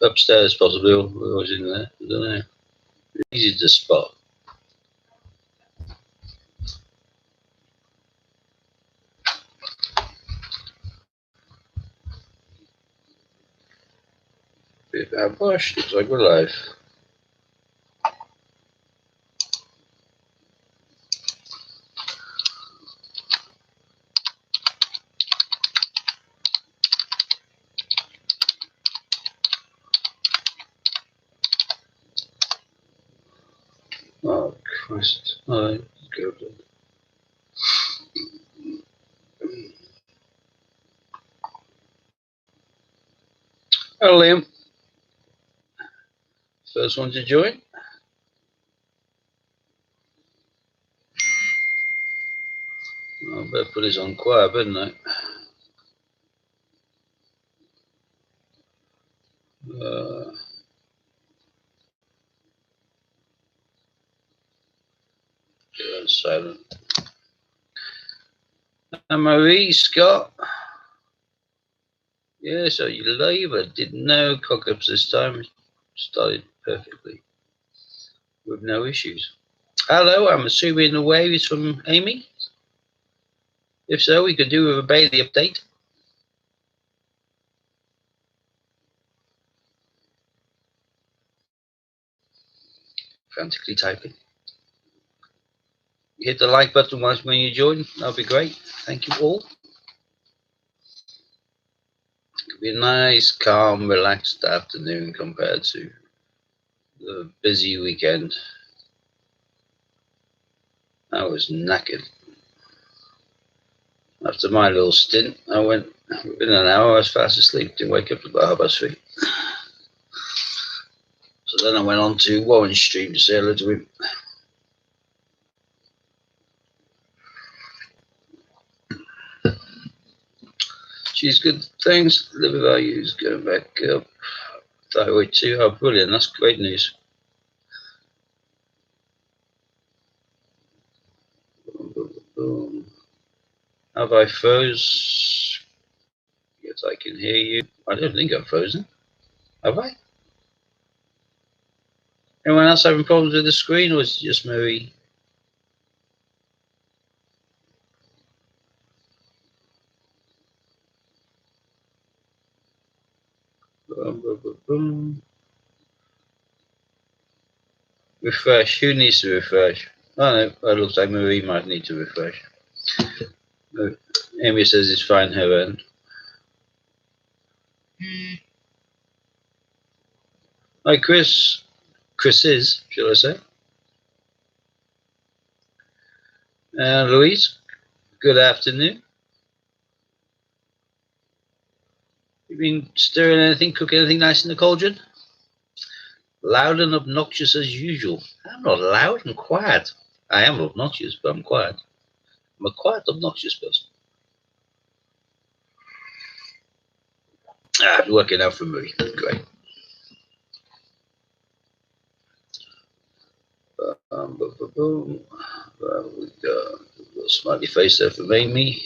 upstairs possibly, or was in there. I don't know. Easy to spot. Bit of bush, looks like we're live. Oh Christ! Oh, go. Hello, Liam. First one to join. I better put this on quiet, better I? Get silent. And Marie, Scott. Yeah, so you live. I didn't know cock-ups this time. Started perfectly with no issues. Hello, I'm assuming the wave is from Amy. If so, we could do with a Bailey update. Frantically typing. Hit the like button once when you join. That'll be great. Thank you all. It'll be a nice, calm, relaxed afternoon compared to the busy weekend. I was knackered. After my little stint, I went within an hour. I was fast asleep. Didn't wake up till about 3:30. So then I went on to Warren's stream to say hello to him. She's good. Thanks. Liver values going back up. Thyroid too. Oh, brilliant. That's great news. Boom, boom, boom. Have I froze? Yes, I can hear you. I don't think I'm frozen. Have I? Anyone else having problems with the screen, or is it just Marie? Boom, boom, boom, boom. Refresh. Who needs to refresh? Oh no, it looks like Marie might need to refresh. Amy says it's fine her end. Hi Chris. Chris is, shall I say. Louise, good afternoon. You been stirring anything, cooking anything nice in the cauldron? Loud and obnoxious as usual. I'm not loud, I'm quiet. I am obnoxious, but I'm quiet. I'm a quiet, obnoxious person. Working out for me. Great. Boom. We got a little smiley face there for Amy.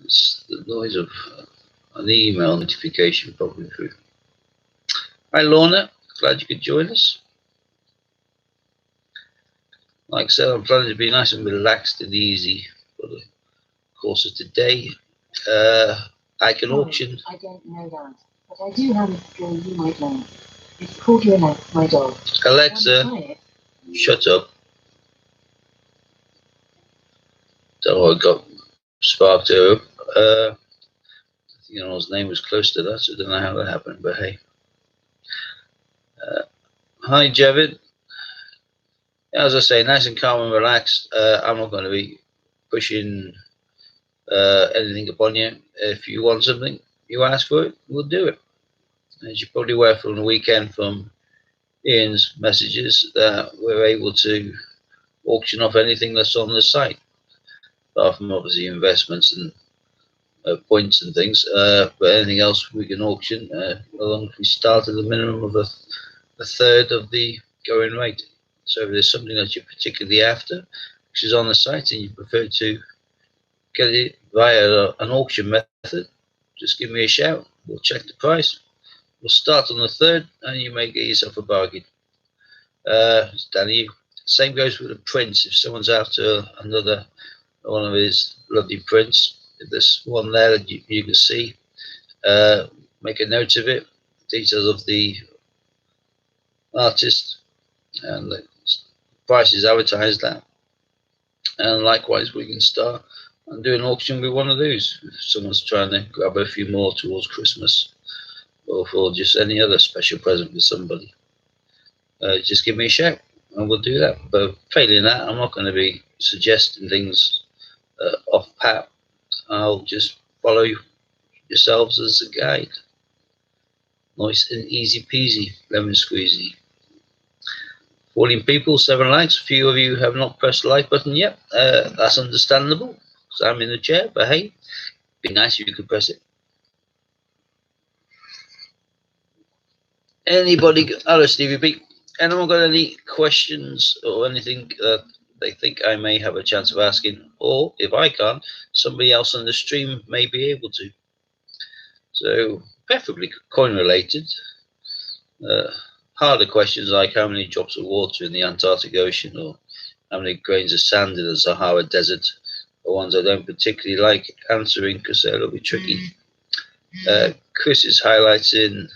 It's the noise of an email notification popping through. Hi Lorna, glad you could join us. Like I said, I'm planning to be nice and relaxed and easy for the course of today. I can auction. I don't know that, but I do have a skill you might learn. It's called your Alexa, my dog. Alexa, shut up. Don't know what got sparked her up. I think his name was close to that, so I don't know how that happened, but hey. Hi, Javid. As I say, nice and calm and relaxed. I'm not going to be pushing anything upon you. If you want something, you ask for it, we'll do it. As you probably aware from the weekend from Ian's messages, that we're able to auction off anything that's on the site, apart from obviously investments and points and things. But anything else we can auction, as long as we start at the minimum of a third of the going rate. So if there's something that you're particularly after, which is on the site, and you prefer to get it via an auction method, just give me a shout. We'll check the price. We'll start on the 3rd, and you may get yourself a bargain. It's down to you. Same goes with the prints. If someone's after another one of his lovely prints, if there's one there that you can see, make a note of it, details of the artist, and the price is advertised at. And likewise, we can start and do an auction with one of those. If someone's trying to grab a few more towards Christmas, or for just any other special present for somebody, just give me a shout and we'll do that. But failing that, I'm not going to be suggesting things off pat. I'll just follow yourselves as a guide. Nice and easy peasy, lemon squeezy. 14 people, 7 likes. A few of you have not pressed the like button yet. That's understandable because I'm in the chair, but hey, it'd be nice if you could press it. Anybody? Hello, Stevie B. Anyone got any questions or anything that they think I may have a chance of asking? Or if I can't, somebody else on the stream may be able to. So, preferably coin related. Harder questions like how many drops of water in the Antarctic Ocean, or how many grains of sand in the Sahara Desert, are ones I don't particularly like answering because they're a little bit tricky. Chris is highlighting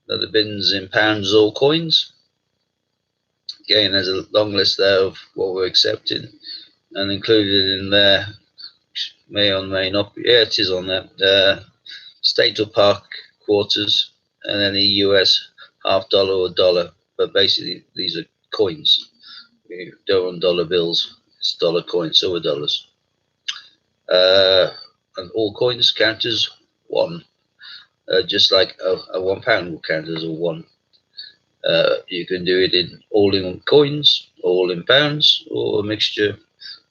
the bins in pounds or coins. Again, there's a long list there of what we're accepting, and included in there, may or may not be, yeah, it is on there, state or park quarters, and any US $half or $1, but basically these are coins. We don't want dollar bills, it's dollar coins, silver dollars. And all coins count as 1. Just like a £1 will count as a 1. You can do it all in coins, all in pounds, or a mixture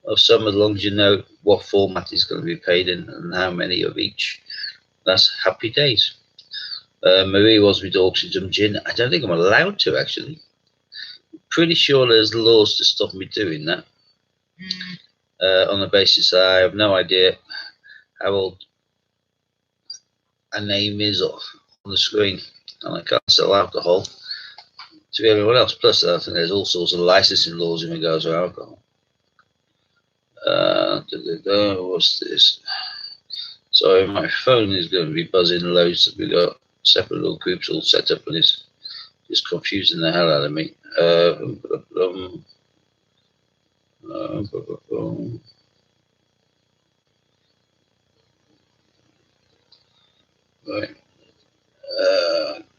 of some, as long as you know what format is going to be paid in and how many of each. That's happy days. Marie wants me to auction some gin. I don't think I'm allowed to, actually. Pretty sure there's laws to stop me doing that. On the basis I have no idea how old a name is on the screen, and I can't sell alcohol to everyone else. Plus, I think there's all sorts of licensing laws in regards to alcohol. What's this? Sorry, my phone is going to be buzzing loads. We've got separate little groups all set up, and it's just confusing the hell out of me. Right.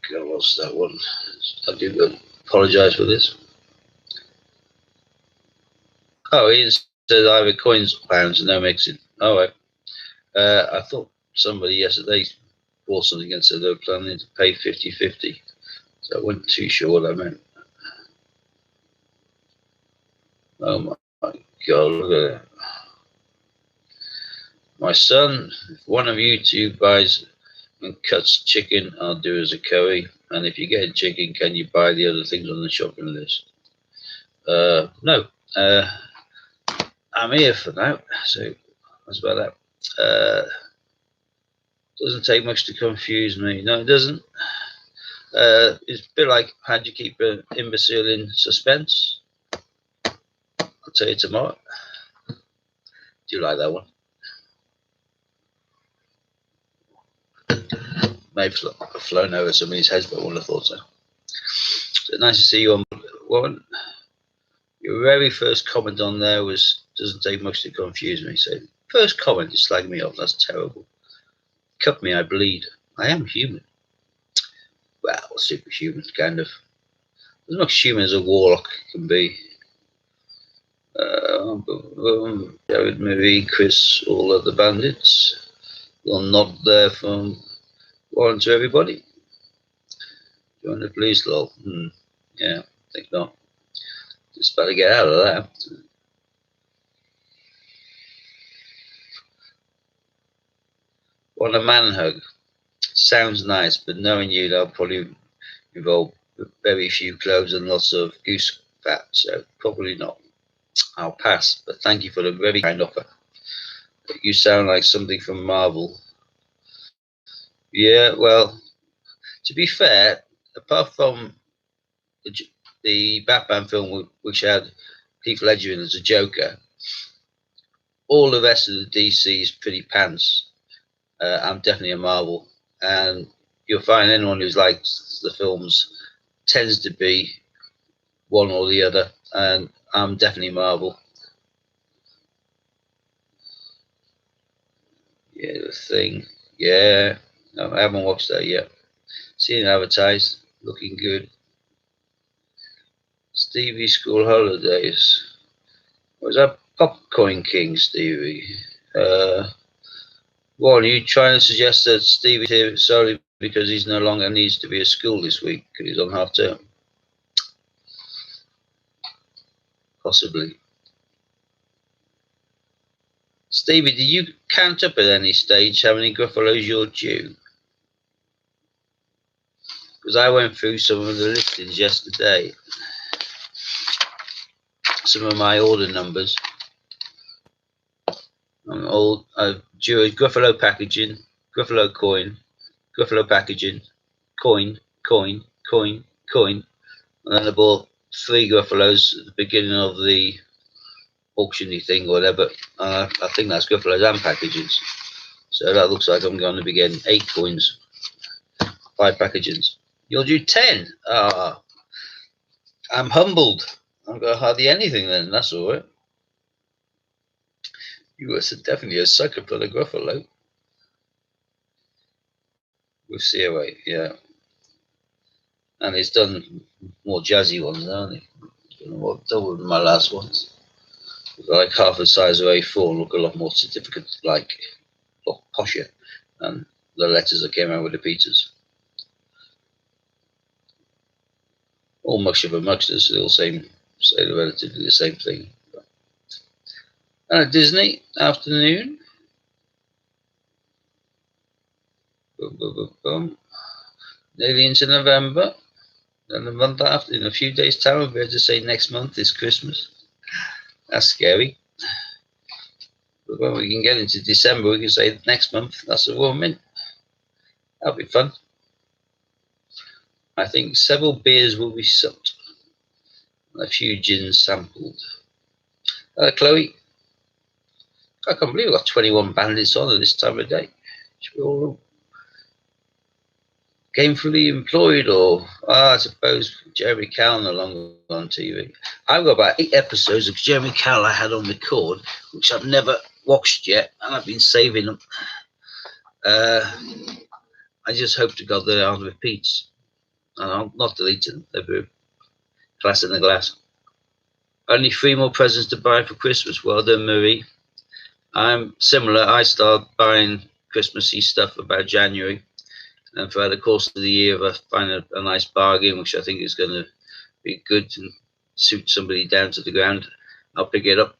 God, what's that one? I do apologise for this. Oh, Ian says either coins or pounds and no mixing. All right. I thought somebody yesterday bought something and said they were planning to pay 50-50. So I wasn't too sure what I meant. Oh my God, look at that. My son, if one of you two buys and cuts chicken, I'll do as a curry. And if you get chicken, can you buy the other things on the shopping list? No. I'm here for now. So that's about that. Doesn't take much to confuse me. No, it doesn't. It's a bit like how do you keep an imbecile in suspense? I'll tell you tomorrow. Do you like that one? Maybe I've flown over somebody's heads, but I wouldn't have thought so. So nice to see you on. Warren. Your very first comment on there was, doesn't take much to confuse me. So first comment is slagging me off. That's terrible. Cut me, I bleed. I am human. Well, superhuman, kind of. As much human as a warlock can be. David, Marie, Chris, all of the bandits. Little nod there from Warren to everybody. Join the police, lol. Yeah, I think not. Just better get out of that. Want a man hug? Sounds nice, but knowing you, that'll probably involve very few clothes and lots of goose fat, so probably not. I'll pass, but thank you for the very kind offer. You sound like something from Marvel. Yeah, well, to be fair, apart from the Batman film, which had Heath Ledger in as a Joker, all the rest of the DC is pretty pants. I'm definitely a Marvel, and you'll find anyone who's likes the films tends to be one or the other, and I'm definitely Marvel. Yeah, the Thing. Yeah, no, I haven't watched that yet. Seen it advertised, looking good. Stevie School Holidays. Was that Popcorn King, Stevie? What are you trying to suggest that Stevie's here solely because he's no longer needs to be at school this week because he's on half term? Possibly. Stevie, did you count up at any stage how many Gruffalos you're due? Because I went through some of the listings yesterday. Some of my order numbers. I'm due a Gruffalo packaging, Gruffalo coin, Gruffalo packaging, coin, coin, coin, coin. And then I bought 3 Gruffalos at the beginning of the auctiony thing or whatever. I think that's Gruffalos and packagings. So that looks like I'm going to be getting 8 coins, 5 packagings. You'll do 10. I'm humbled. I've got hardly anything then. That's all right. You were definitely a sucker for the Gruffalo. With COA, yeah. And he's done more jazzy ones, hasn't he? I don't know what done with my last ones. Like half the size of A4, look a lot more certificate, like a lot posher than the letters that came out with the pizzas. All much of a muchness, they all say relatively the same thing. Disney afternoon. Boom, boom, boom, boom. Nearly into November. And the month after, in a few days' time, we'll be able to say next month is Christmas. That's scary. But when we can get into December, we can say next month, that's a woman. That'll be fun. I think several beers will be supped. A few gins sampled. Chloe, I can't believe we've got 21 bandits on at this time of day. Should we all gainfully employed, or I suppose Jeremy Cowan no longer on TV. I've got about 8 episodes of Jeremy Cowan I had on record, which I've never watched yet, and I've been saving them. I just hope to God they aren't repeats, and I'll not delete them. They're class in the glass. Only 3 more presents to buy for Christmas. Well done, Marie. I'm similar. I start buying Christmassy stuff about January. And throughout the course of the year, if I find a nice bargain, which I think is going to be good and suit somebody down to the ground, I'll pick it up.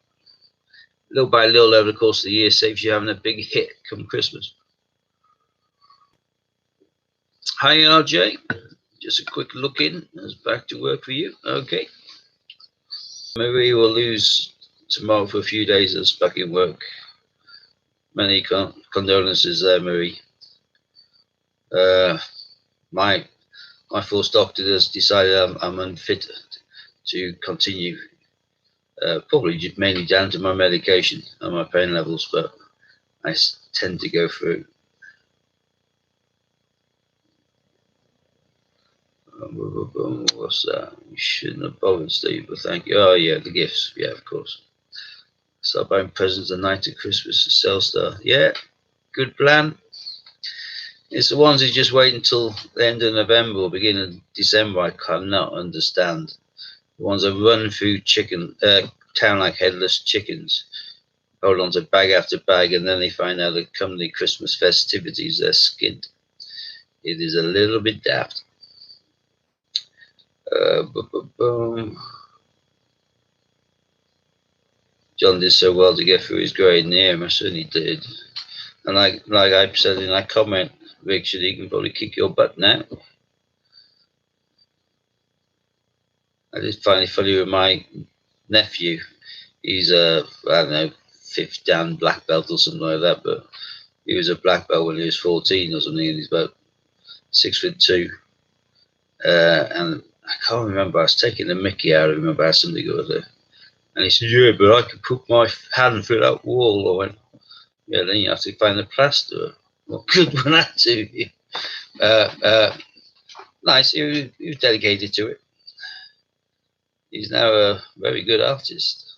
Little by little over the course of the year, saves you having a big hit come Christmas. Hi, RJ. Just a quick look in. It's back to work for you. Okay. Marie will lose tomorrow for a few days as back in work. Many condolences there, Marie. My forced doctor has decided I'm unfit to continue, probably just mainly down to my medication and my pain levels, but I tend to go through. What's that? You shouldn't have bothered, Steve, but thank you. Oh, yeah, the gifts. Yeah, of course. Start buying presents the night of Christmas to Selstar. Yeah, good plan. It's the ones who just wait until the end of November or beginning of December. I cannot understand. The ones that run through town like headless chickens, hold on to bag after bag, and then they find out that come the Christmas festivities, they're skinned. It is a little bit daft. John did so well to get through his grade in the air. I certainly did. And like I said in that comment, Richard, he can probably kick your butt now. I just find it funny with my nephew. He's I don't know, 5th Dan black belt or something like that, but he was a black belt when he was 14 or something, and he's about 6'2". And I can't remember, I was taking the mickey out of him about something or other. And he said, yeah, but I could put my hand through that wall. I went, yeah, then you have to find the plaster. What good will that do you? Nice, he was dedicated to it. He's now a very good artist.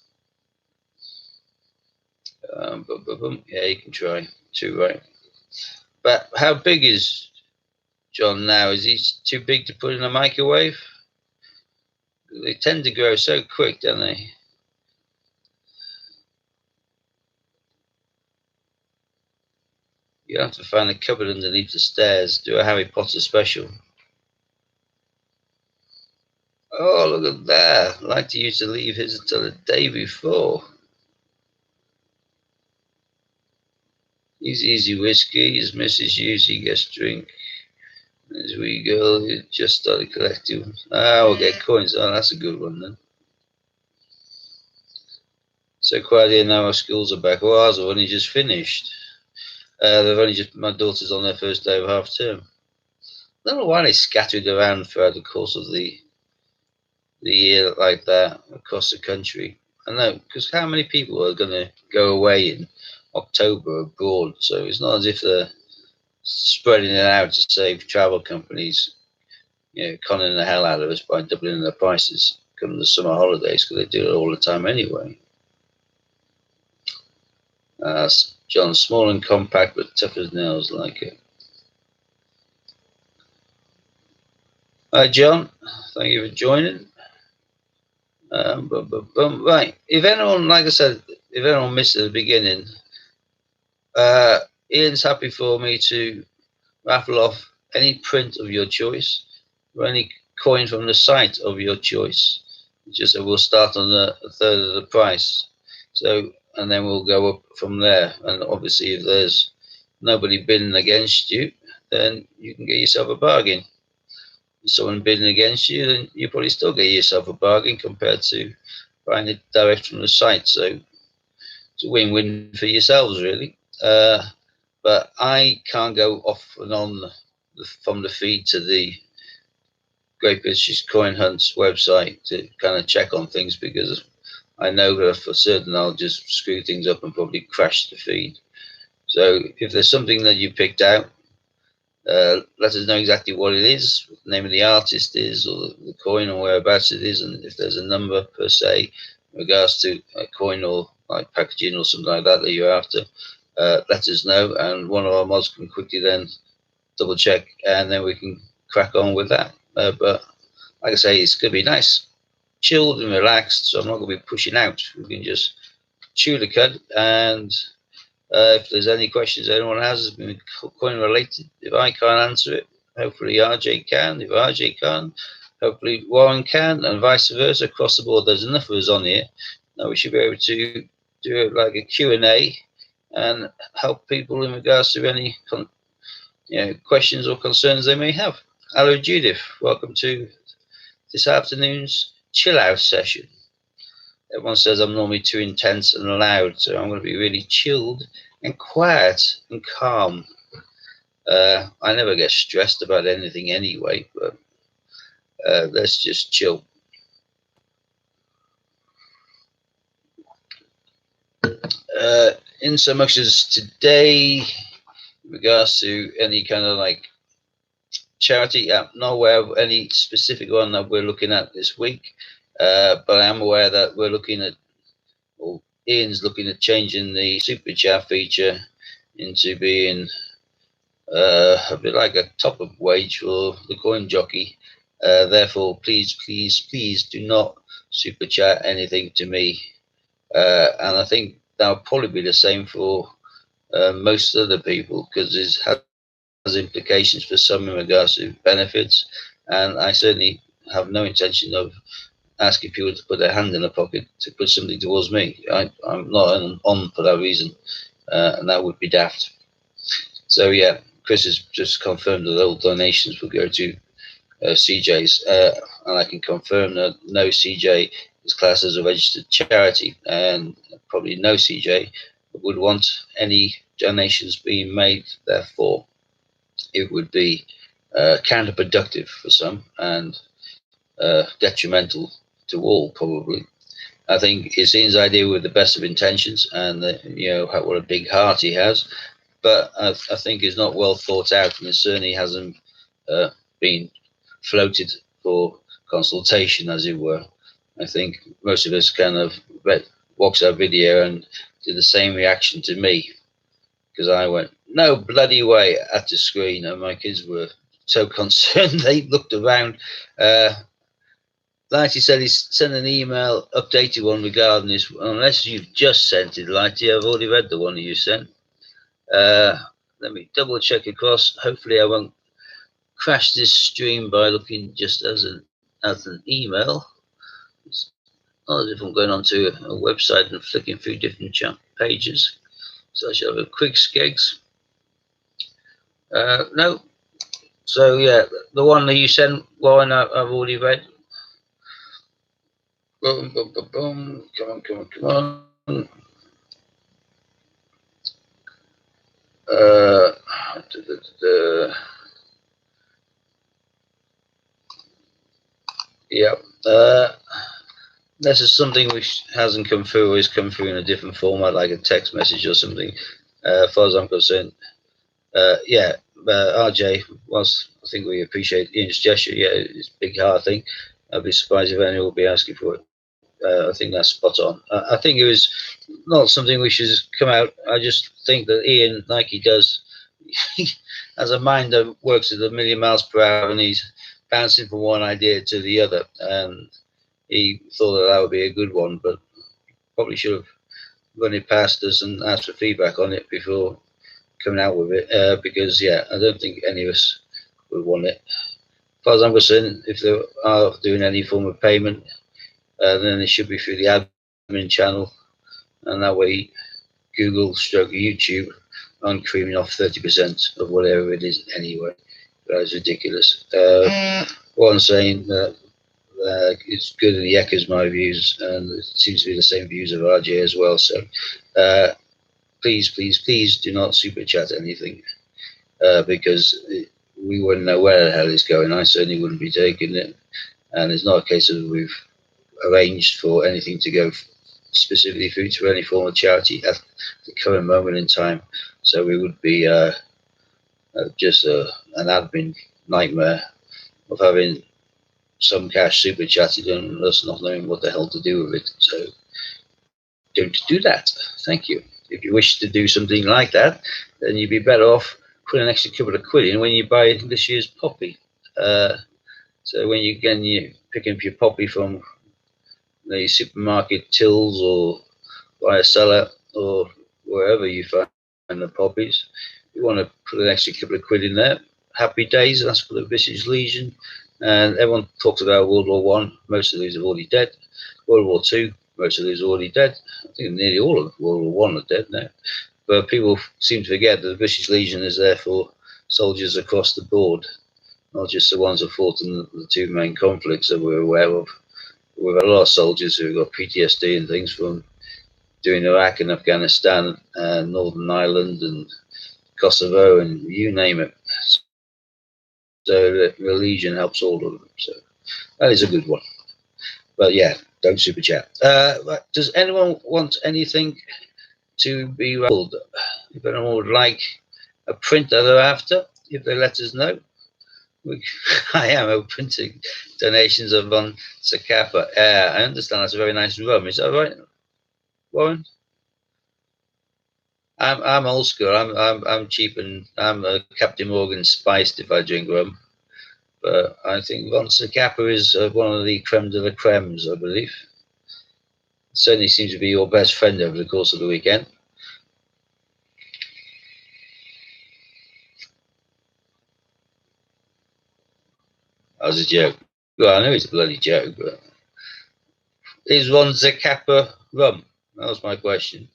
Yeah, you can try too, right? But how big is John now? Is he too big to put in a microwave? They tend to grow so quick, don't they? You have to find a cupboard underneath the stairs. Do a Harry Potter special. Oh, look at that. I'd like to use to leave his until the day before. He's easy whiskey. His missus usually gets drink. As we go, he just started collecting. Ah, we'll get coins. Oh, that's a good one then. So quiet here now, our schools are back. Well, ours have only just finished. They've only just, my daughter's on their first day of half term. I don't know why they scattered around throughout the course of the year like that across the country. I know, because how many people are going to go away in October abroad? So it's not as if they're spreading it out to save travel companies, you know, conning the hell out of us by doubling their prices come the summer holidays, because they do it all the time anyway. John, small and compact but tough as nails, like it. Hi John, thank you for joining. Right, if anyone, like I said, if anyone missed at the beginning, Ian's happy for me to raffle off any print of your choice or any coin from the site of your choice. Just so we'll start on a third of the price. So, and then we'll go up from there. And obviously, if there's nobody bidding against you, then you can get yourself a bargain. If someone bidding against you, then you probably still get yourself a bargain compared to buying it direct from the site. So it's a win-win for yourselves, really. But I can't go off and on from the feed to the Great British Coin Hunt's website to kind of check on things, because I know that for certain I'll just screw things up and probably crash the feed. So if there's something that you picked out, let us know exactly what it is, what the name of the artist is, or the coin, or whereabouts it is, and if there's a number per se in regards to a coin or like packaging or something like that that you're after, let us know, and one of our mods can quickly then double check, and then we can crack on with that. But like I say, it's going to be nice, chilled and relaxed, so I'm not going to be pushing out. We can just chew the cud, and if there's any questions anyone has been coin related, if I can't answer it, hopefully RJ can. If RJ can't, hopefully Warren can, and vice versa across the board. There's enough of us on here. Now we should be able to do it like a Q&A and help people in regards to any questions or concerns they may have. Hello Judith, welcome to this afternoon's chill out session. Everyone says I'm normally too intense and loud, so I'm going to be really chilled and quiet and calm. I never get stressed about anything anyway, but let's just chill. In so much as today, in regards to any kind of like charity, I'm not aware of any specific one that we're looking at this week, but I am aware that we're looking at, or Ian's looking at changing the super chat feature into being a bit like a top-up wage for the coin jockey. Therefore, please do not super chat anything to me. And I think that'll probably be the same for most other people, because it has implications for some in regards to benefits. And I certainly have no intention of asking people to put their hand in their pocket to put something towards me. I'm not on for that reason, and that would be daft. So yeah, Chris has just confirmed that all donations will go to CJ's, and I can confirm that no CJ is classed as a registered charity, and probably no CJ would want any donations being made. Therefore, it would be counterproductive for some and detrimental to all, probably. I think it seems ideal with the best of intentions, and what a big heart he has, but I think it's not well thought out, and it certainly hasn't been floated for consultation, as it were. I think most of us kind of watched our video and did the same reaction to me, because I went, no bloody way, at the screen, and my kids were so concerned they looked around. Lighty said he's sent an email, updated one regarding this. Unless you've just sent it, Lighty, I've already read the one you sent. Let me double check across. Hopefully I won't crash this stream by looking just as an email. It's not as if I'm going onto a website and flicking through different pages. So I shall have a quick skegs. No. So yeah, the one that you sent, Warren, I've already read. Boom, boom, boom, boom. Come on, come on, come on. Yeah. This is something which hasn't come through, or has come through in a different format, like a text message or something. As far as I'm concerned, yeah. RJ, whilst I think we appreciate Ian's gesture, yeah, it's a big heart thing. I'd be surprised if anyone will be asking for it. I think that's spot on. I think it was not something we should come out. I just think that Ian, like he does, he has a mind that works at 1,000,000 miles per hour, and he's bouncing from one idea to the other. And he thought that would be a good one, but probably should have run it past us and asked for feedback on it before coming out with it. Because, yeah, I don't think any of us would want it. As far as I'm concerned, if they are doing any form of payment, then it should be through the admin channel, and that way Google stroke YouTube aren't creaming off 30% of whatever it is anyway. That is ridiculous. What I'm saying that it's good and he echoes my views, and it seems to be the same views of RJ as well. So please, please, please do not super chat anything, because we wouldn't know where the hell it's going. I certainly wouldn't be taking it, and it's not a case of we've arranged for anything to go specifically through to any form of charity at the current moment in time. So we would be just an admin nightmare of having some cash super chatted and us not knowing what the hell to do with it. So don't do that. Thank you. If you wish to do something like that, then you'd be better off putting an extra couple of quid in when you buy this year's poppy. So when you pick up your poppy from the supermarket tills or buy a cellar or wherever you find the poppies, you want to put an extra couple of quid in there. Happy days, that's for the Visage Legion. And everyone talks about World War One. Most of these are already dead. World War Two, most of these are already dead. I think nearly all of World War One are dead now. But people seem to forget that the Visage Legion is there for soldiers across the board, not just the ones who fought in the two main conflicts that we're aware of. We've had a lot of soldiers who got PTSD and things from doing Iraq and Afghanistan and Northern Ireland and Kosovo and you name it. So the Legion helps all of them. So that is a good one. But yeah, don't super chat. Does anyone want anything to be rolled? If anyone would like a print that they're after, if they let us know. I am open to donations of Von Zacapa. I understand that's a very nice rum. Is that right, Warren? I'm old school. I'm cheap, and I'm a Captain Morgan spiced if I drink rum. But I think Von Zacapa is one of the creme de la cremes, I believe. Certainly seems to be your best friend over the course of the weekend. That was a joke. Well, I know it's a bloody joke, but is Von Zacapa rum? That was my question.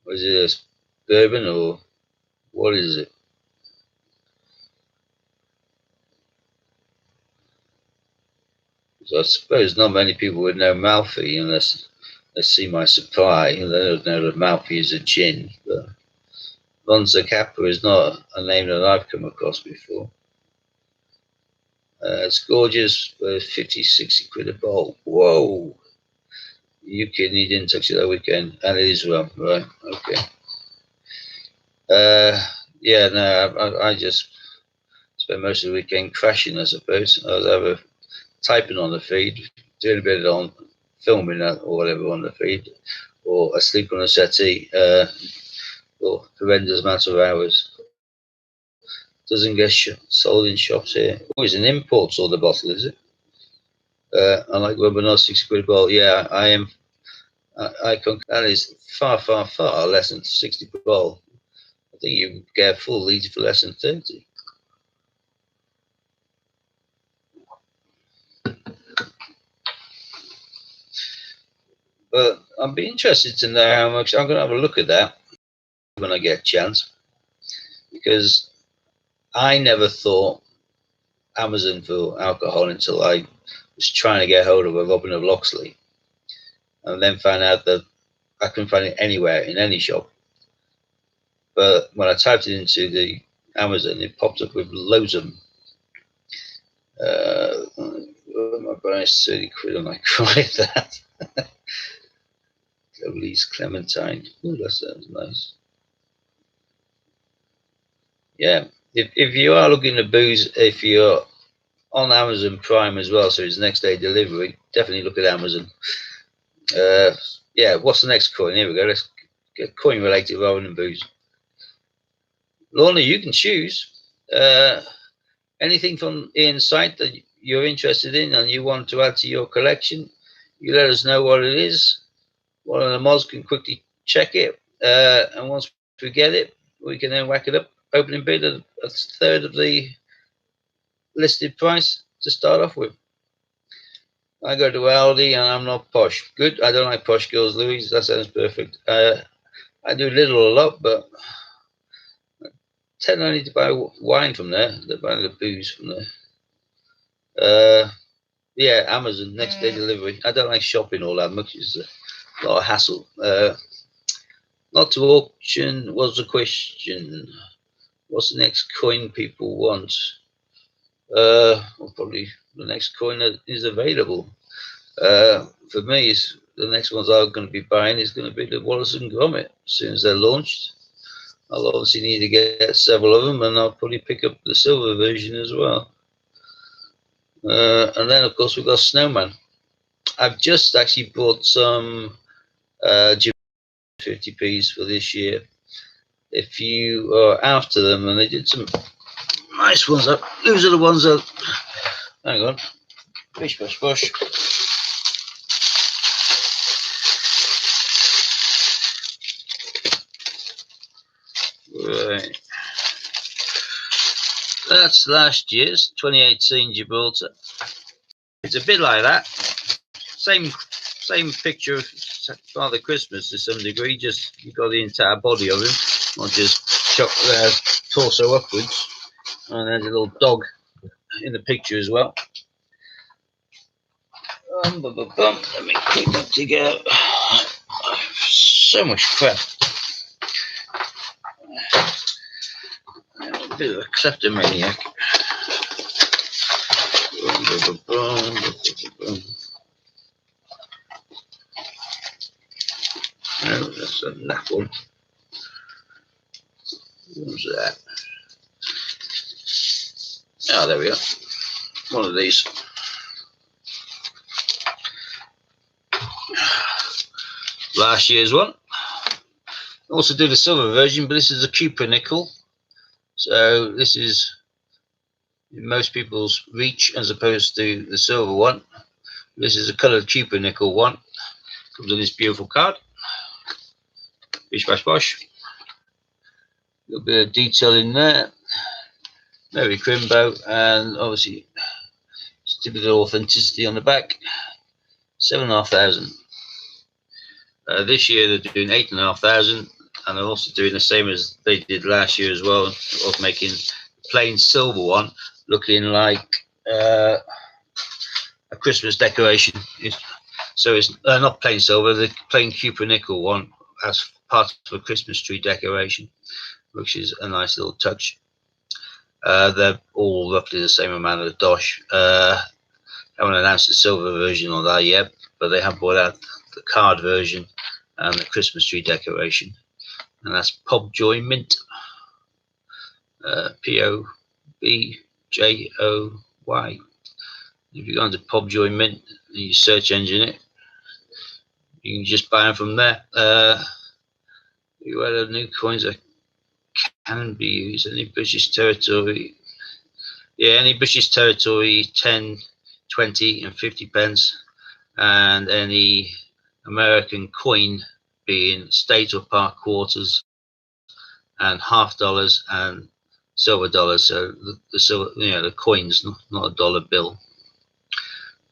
Was it a bourbon or what is it? So I suppose not many people would know Malfi unless they see my supply. They don't know that Malfi is a gin. But Lonza Kappa is not a name that I've come across before. It's gorgeous, but 50, 60 quid a bowl. Whoa! You kidding? He didn't touch it that weekend. And it is rum, right? Okay. Yeah, no, I just spent most of the weekend crashing, I suppose. I was either typing on the feed, doing a bit on filming or whatever on the feed, or asleep on a settee, or horrendous amounts of hours. Doesn't get sold in shops here. Oh, it's an import sort of bottle, is it? I like Rubber 60 quid a bottle. Yeah, I am. That is far, far, far less than 60 quid a bottle. I think you can get a full litre for less than 30. But I'd be interested to know how much. I'm going to have a look at that when I get a chance, because I never thought Amazon for alcohol until I was trying to get hold of a Robin of Locksley, and then found out that I couldn't find it anywhere in any shop. But when I typed it into the Amazon, it popped up with loads of them. My bonus 30 quid, and I cried that. Lovely's Clementine. Oh, that sounds nice. Yeah, if you are looking to booze, if you're on Amazon Prime as well, so it's next day delivery, definitely look at Amazon. Yeah, what's the next coin? Here we go. Let's get coin related rather than booze. Lorna, you can choose anything from Ian's site that you're interested in and you want to add to your collection. You let us know what it is. One of the mods can quickly check it, and once we get it, we can then whack it up. Opening bid at a third of the listed price to start off with. I go to Aldi and I'm not posh. Good. I don't like posh girls, Louise. That sounds perfect. I do little or a lot, but I tend only to buy wine from there. They're buying the booze from there. Yeah, Amazon, next day delivery. I don't like shopping all that much. It's a lot of hassle. Not to auction was the question. What's the next coin people want? Well, probably the next coin that is available. For me, the next ones I'm going to be buying is going to be the Wallace and Gromit. As soon as they're launched, I'll obviously need to get several of them, and I'll probably pick up the silver version as well. And then, of course, we've got Snowman. I've just actually bought some 50p's for this year. If you are after them, and they did some nice ones up. Those are the ones that. Hang on. Bish, bash, bosh. Right. That's last year's 2018 Gibraltar. It's a bit like that. Same picture of Father Christmas to some degree. Just you've got the entire body of him, not just torso upwards. And there's a little dog in the picture as well. Let me keep that together. So much crap. A bit of a kleptomaniac. No, that's a nap one. What's that? Oh, there we are. One of these. Last year's one. Also do the silver version, but this is a cheaper nickel. So this is in most people's reach as opposed to the silver one. This is a coloured cheaper nickel one. Comes with this beautiful card. Bish bash bosh. A little bit of detail in there. Merry Crimbo, and obviously typical authenticity on the back. 7,500. This year they're doing 8,500, and they're also doing the same as they did last year as well, of making plain silver one looking like a Christmas decoration. So it's not plain silver, the plain copper nickel one as part of a Christmas tree decoration, which is a nice little touch. They're all roughly the same amount of dosh. Haven't announced the silver version on that yet, but they have brought out the card version and the Christmas tree decoration, and that's Pobjoy Mint. Pobjoy. If you go into Pobjoy Mint and you search engine it, you can just buy them from there. You had new coins that can be used. Any British territory, yeah, any British territory, 10, 20 and 50 pence, and any American coin being state or park quarters and $half and silver dollars. So the silver, the coins, not a dollar bill.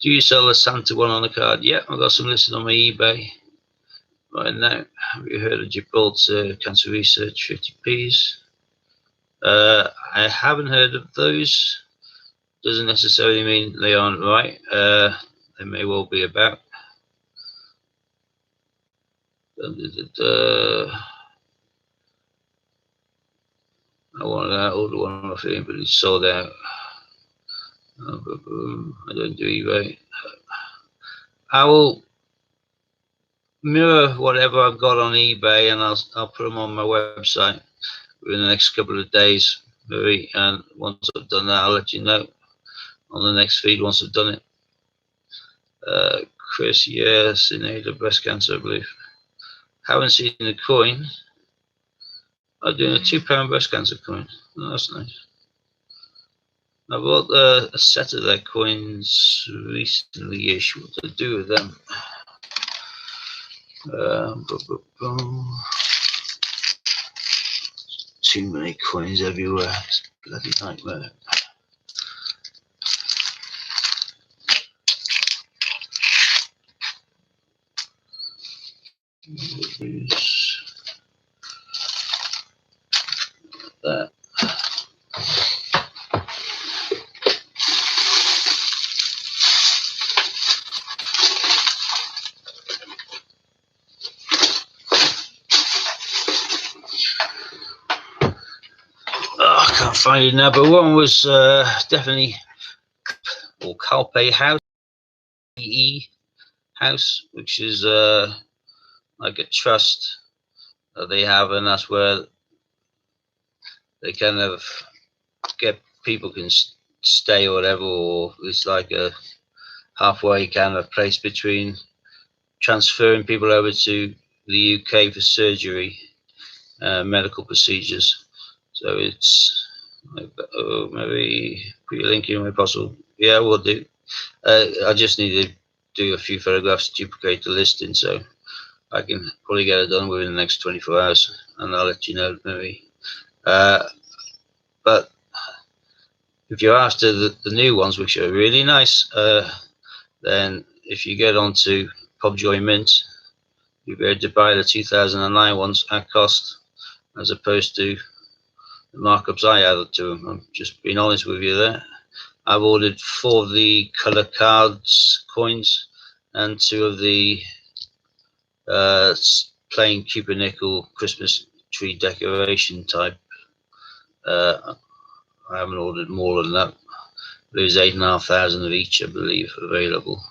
Do you sell a Santa one on the card? Yeah, I've got some listed on my eBay right now. Have you heard of Gibraltar Cancer Research 50p's? I haven't heard of those. Doesn't necessarily mean they aren't right. They may well be about. I wanted that older one off here, but it's sold out. I don't do eBay. I will mirror whatever I've got on eBay, and I'll put them on my website within the next couple of days, maybe. And once I've done that, I'll let you know on the next feed once I've done it. Chris, yes, in aid of breast cancer, I believe. Haven't seen the coin. I'm doing a £2 breast cancer coin. Oh, that's nice. I bought a set of their coins recently-ish. What to do with them? Too many coins everywhere. It's a bloody nightmare. That. I can't find it now, but one was definitely or Calpe House, House, which is like a trust that they have, and that's where they kind of get people can stay or whatever, or it's like a halfway kind of place between transferring people over to the UK for surgery, medical procedures. So it's maybe put your link in where possible. Yeah, we'll do. I just need to do a few photographs to duplicate the listing, so I can probably get it done within the next 24 hours, and I'll let you know maybe. But if you're after the new ones, which are really nice, then if you get onto Pobjoy Mint, you'll be able to buy the 2009 ones at cost, as opposed to the markups I added to them. I'm just being honest with you there. I've ordered 4 of the colour cards coins and 2 of the plain copper nickel Christmas tree decoration type. I haven't ordered more than that. There's 8,500 of each, I believe, available.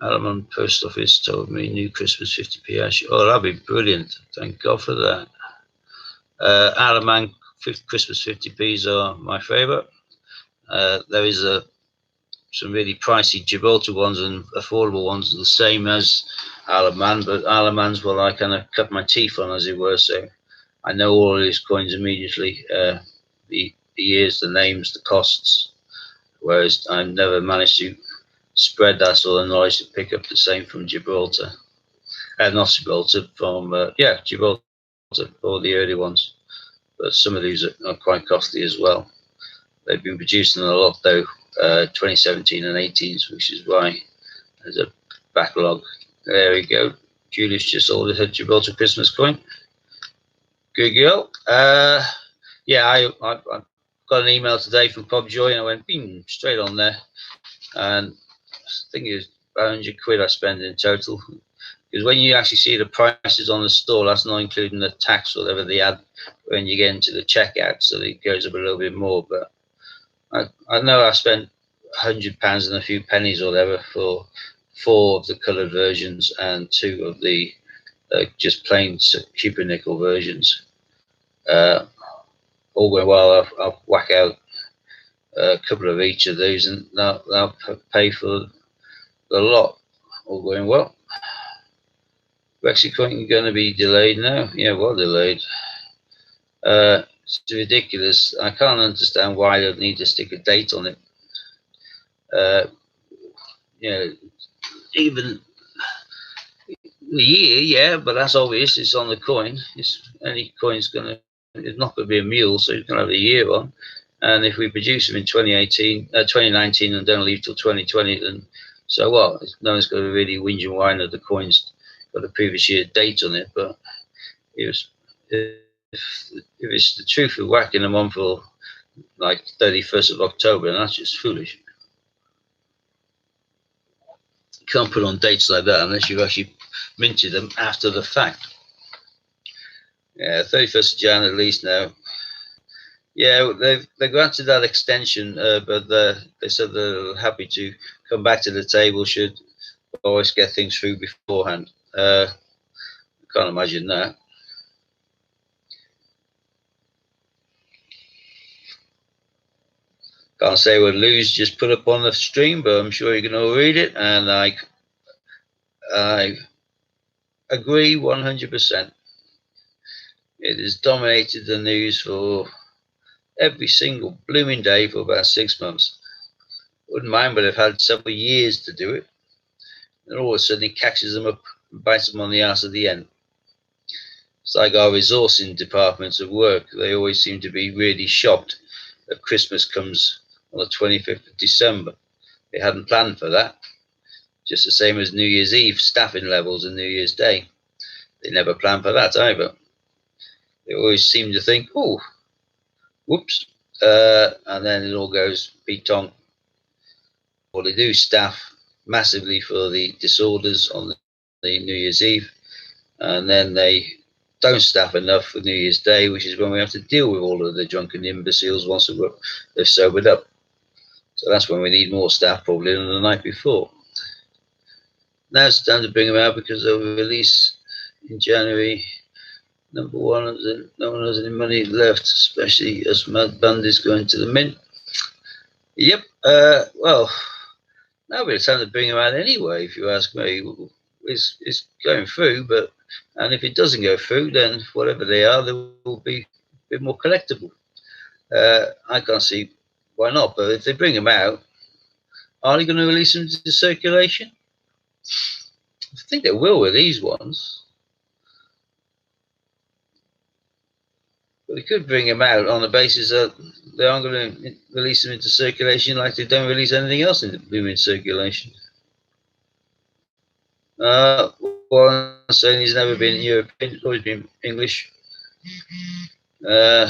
Alaman Post Office told me new Christmas 50p actually. Oh, that'd be brilliant. Thank God for that. Alaman Christmas 50p's are my favourite. There is some really pricey Gibraltar ones and affordable ones, the same as Alaman, but Alamans will I kind of cut my teeth on, as it were. So I know all of these coins immediately, the years, the names, the costs, whereas I've never managed to spread that sort of knowledge to pick up the same from Gibraltar. Not Gibraltar, from, Gibraltar, all the early ones. But some of these are quite costly as well. They've been producing a lot though, 2017 and 18s, which is why there's a backlog. There we go. Julius just ordered her Gibraltar Christmas coin. Good girl. Yeah, I've got an email today from PubJoy, and I went bing straight on there, and I think it was about 100 quid I spent in total. Because when you actually see the prices on the store, that's not including the tax or whatever they add when you get into the checkout, so it goes up a little bit more. But I know I spent £100 and a few pennies or whatever for 4 of the coloured versions and 2 of the just plain cheaper nickel versions. All going well, I'll whack out a couple of each of those, and that'll pay for the lot. All going well. Brexit coin going to be delayed now? Yeah, well delayed. It's ridiculous. I can't understand why they need to stick a date on it. You know, even the year, yeah, but that's obvious. It's on the coin. Any coin's it's not going to be a mule, so it's going to have a year on. And if we produce them in 2019 and don't leave till 2020, then so what? No one's going to really whinge and whine that the coin's got a previous year date on it. But if it's the truth of whacking them on for like 31st of October, then that's just foolish. You can't put on dates like that unless you've actually minted them after the fact. Yeah, 31st of Jan at least now. Yeah, they granted that extension, but they said they're happy to come back to the table should always get things through beforehand. Can't imagine that. Can't say what Lou's just put up on the stream, but I'm sure you can all read it, and I agree 100%. It has dominated the news for every single blooming day for about 6 months. Wouldn't mind, but they've had several years to do it. And all of a sudden it catches them up and bites them on the arse at the end. It's like our resourcing departments at work. They always seem to be really shocked that Christmas comes on the 25th of December. They hadn't planned for that. Just the same as New Year's Eve staffing levels and New Year's Day. They never planned for that either. They always seem to think, oh, whoops, and then it all goes beat-on. What they do, staff massively for the disorders on the New Year's Eve, and then they don't staff enough for New Year's Day, which is when we have to deal with all of the drunken imbeciles once they've sobered up. So that's when we need more staff probably than the night before. Now it's time to bring them out because they'll release in January. Number one, no one has any money left, especially as Mad Bandy's going to the mint. Yep, well, now it's time to bring them out anyway, if you ask me. It's going through, and if it doesn't go through, then whatever they are, they will be a bit more collectible. I can't see why not, but if they bring them out, are they going to release them into circulation? I think they will with these ones. But we could bring them out on the basis that they aren't going to release them into circulation like they don't release anything else into blooming circulation. Well, I'm saying he's never been European, always been English. Yeah,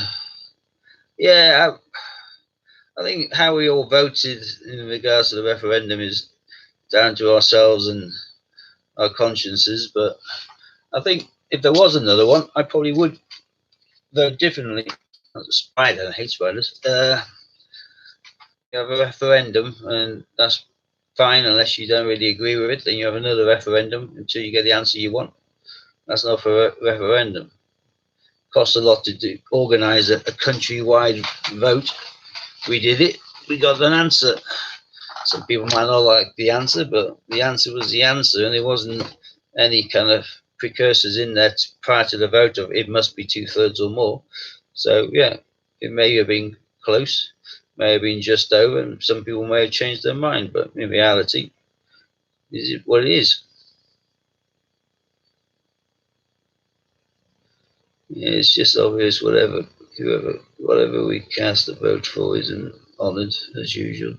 I think how we all voted in regards to the referendum is down to ourselves and our consciences. But I think if there was another one, I probably would vote differently. That's a spider. I hate spiders. You have a referendum, and that's fine unless you don't really agree with it. Then you have another referendum until you get the answer you want. That's not for a referendum. Costs a lot to organise a countrywide vote. We did it. We got an answer. Some people might not like the answer, but the answer was the answer, and there wasn't any kind of precursors in there prior to the vote of it must be 2/3 or more. So yeah, it may have been close, may have been just over, and some people may have changed their mind, but in reality, is it what it is? Yeah, it's just obvious whatever we cast a vote for isn't honoured as usual.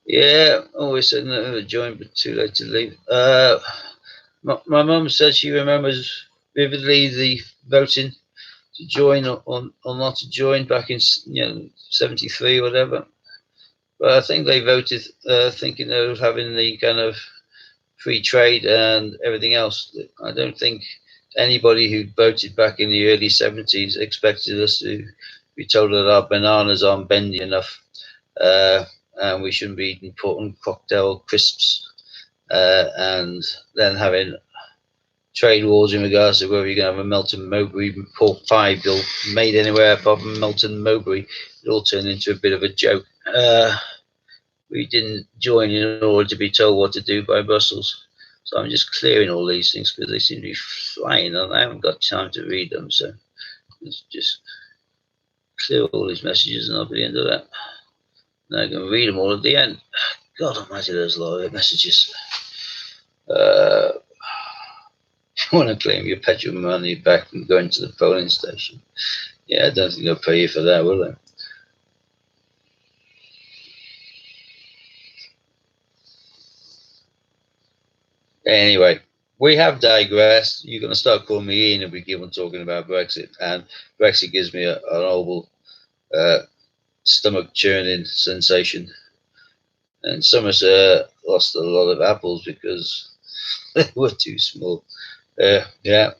Yeah, always said no to join, but too late to leave. My mum said she remembers vividly the voting to join or not to join back in 73 or whatever. But I think they voted thinking of having the kind of free trade and everything else. I don't think anybody who voted back in the early 70s expected us to be told that our bananas aren't bendy enough and we shouldn't be eating important cocktail crisps and then having trade wars in regards to whether you're going to have a Melton Mowbray pork pie bill made anywhere apart from Melton Mowbray. It all turned into a bit of a joke. We didn't join in order to be told what to do by Brussels. So I'm just clearing all these things because they seem to be flying and I haven't got time to read them. So let's just clear all these messages and I'll be the end of that. Now I can read them all at the end. God almighty, there's a lot of messages. If you want to claim your petrol money back and going to the polling station, yeah, I don't think they'll pay you for that, will they? Anyway, we have digressed. You're going to start calling me Ian if we keep on talking about Brexit. And Brexit gives me an horrible stomach churning sensation. And Somerset lost a lot of apples because they were too small. Yeah,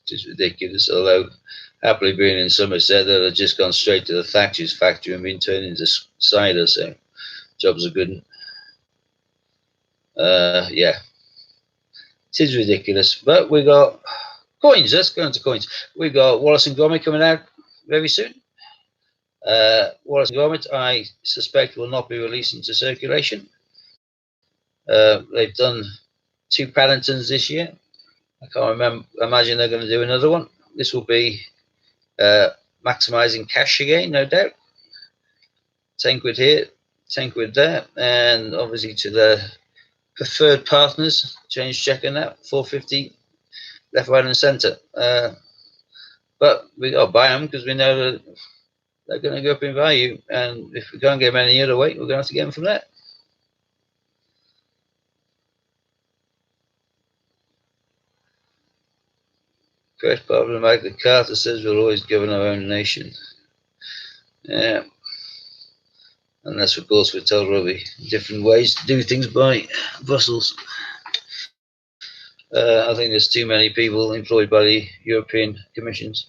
just ridiculous. Although, happily being in Somerset, they'd have just gone straight to the Thatcher's factory and been turned into cider. So, jobs are good. Yeah. It is ridiculous, but we got coins. Let's go into coins. We got Wallace and Gromit coming out very soon. Wallace and Gromit, I suspect, will not be released into circulation. They've done 2 Paddingtons this year. I can't imagine they're going to do another one. This will be maximising cash again, no doubt. 10 quid here, 10 quid there, and obviously to the preferred partners, change checking that, 450 left, right and centre. But we got to buy them because we know that they're going to go up in value, and if we can't get them any other way, we're going to have to get them from there. First problem, Magna Carta says we'll always govern our own nation. Yeah. Unless, of course, we're told there'll be different ways to do things by Brussels. I think there's too many people employed by the European Commissions.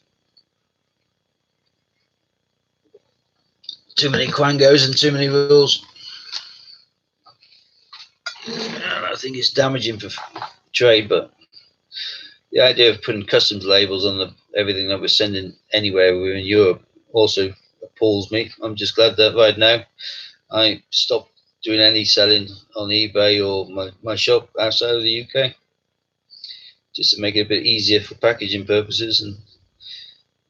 Too many quangos and too many rules. And I think it's damaging for trade, but the idea of putting customs labels on everything that we're sending anywhere we're in Europe also appalls me. I'm just glad that right now I stopped doing any selling on eBay or my shop outside of the UK, just to make it a bit easier for packaging purposes and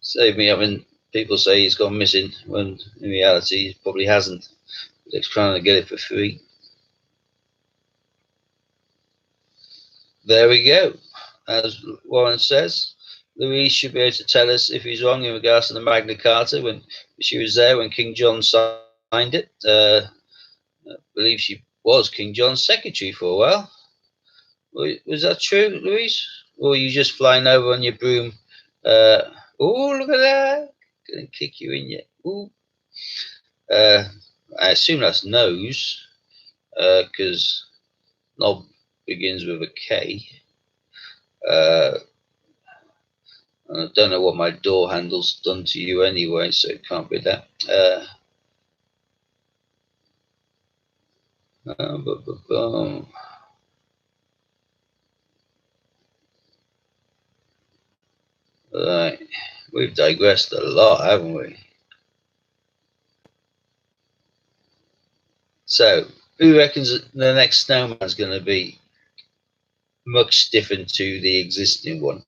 save me having people say it's gone missing when in reality it probably hasn't. They're trying to get it for free. There we go. As Warren says, Louise should be able to tell us if he's wrong in regards to the Magna Carta when she was there when King John signed it. I believe she was King John's secretary for a while. Was that true, Louise? Or were you just flying over on your broom? Oh, look at that. Gonna kick you in yet. Ooh. I assume that's nose, because knob begins with a K. I don't know what my door handle's done to you anyway, so it can't be that. Right, we've digressed a lot, haven't we? So, who reckons the next snowman's going to be much different to the existing one?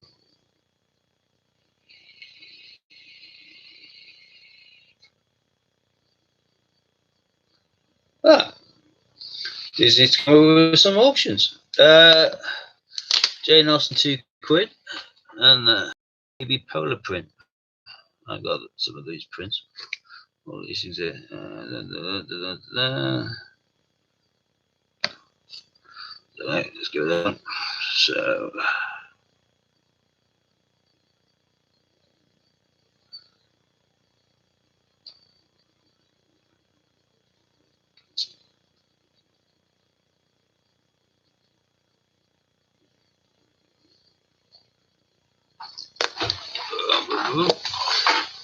Disney's come over with some auctions. Jane Austen, 2 quid, and maybe polar print. I got some of these prints. All these things here. Right, let's go that one. So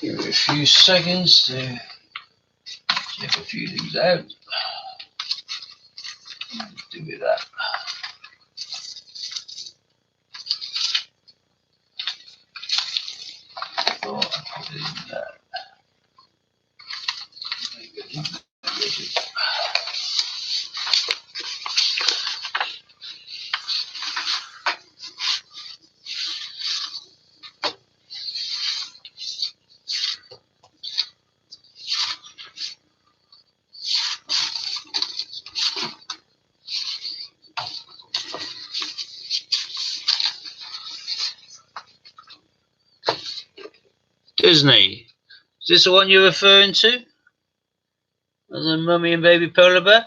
give me a few seconds to check a few things out. Do with that. Oh, I put it in there. Disney. Is this the one you're referring to? As a mummy and baby polar bear?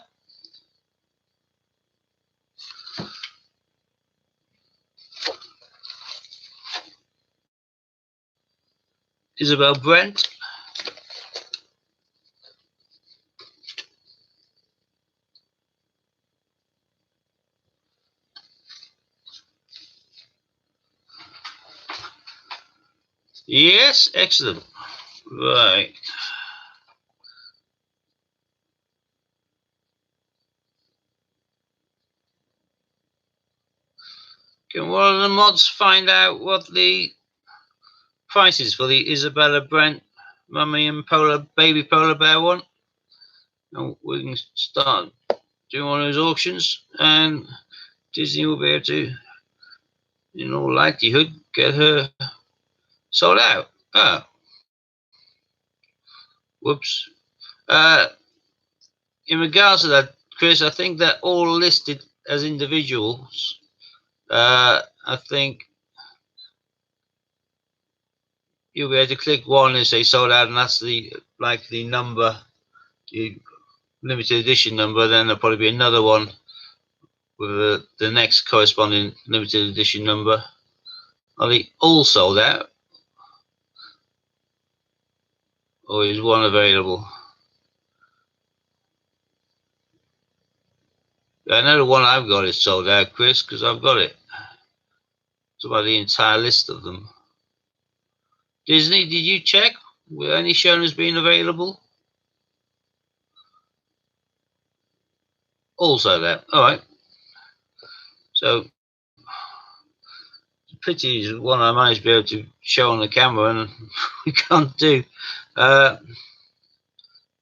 Isabel Brent. Yes, excellent. Right. Can one of the mods find out what the price is for the Isabella Brent mummy and baby polar bear one? And we can start doing one of those auctions, and Disney will be able to, in all likelihood, get her sold out. Ah, whoops. In regards to that, Chris, I think they're all listed as individuals. I think you'll be able to click one and say sold out, and that's the number, the limited edition number. Then there'll probably be another one with the next corresponding limited edition number. Are they all sold out, or is one available? I know the one I've got is sold out, Chris, because I've got it. It's about the entire list of them. Disney, did you check? Were any shown as being available? All sold out. All right. So, the pity is one I managed to be able to show on the camera and we can't do.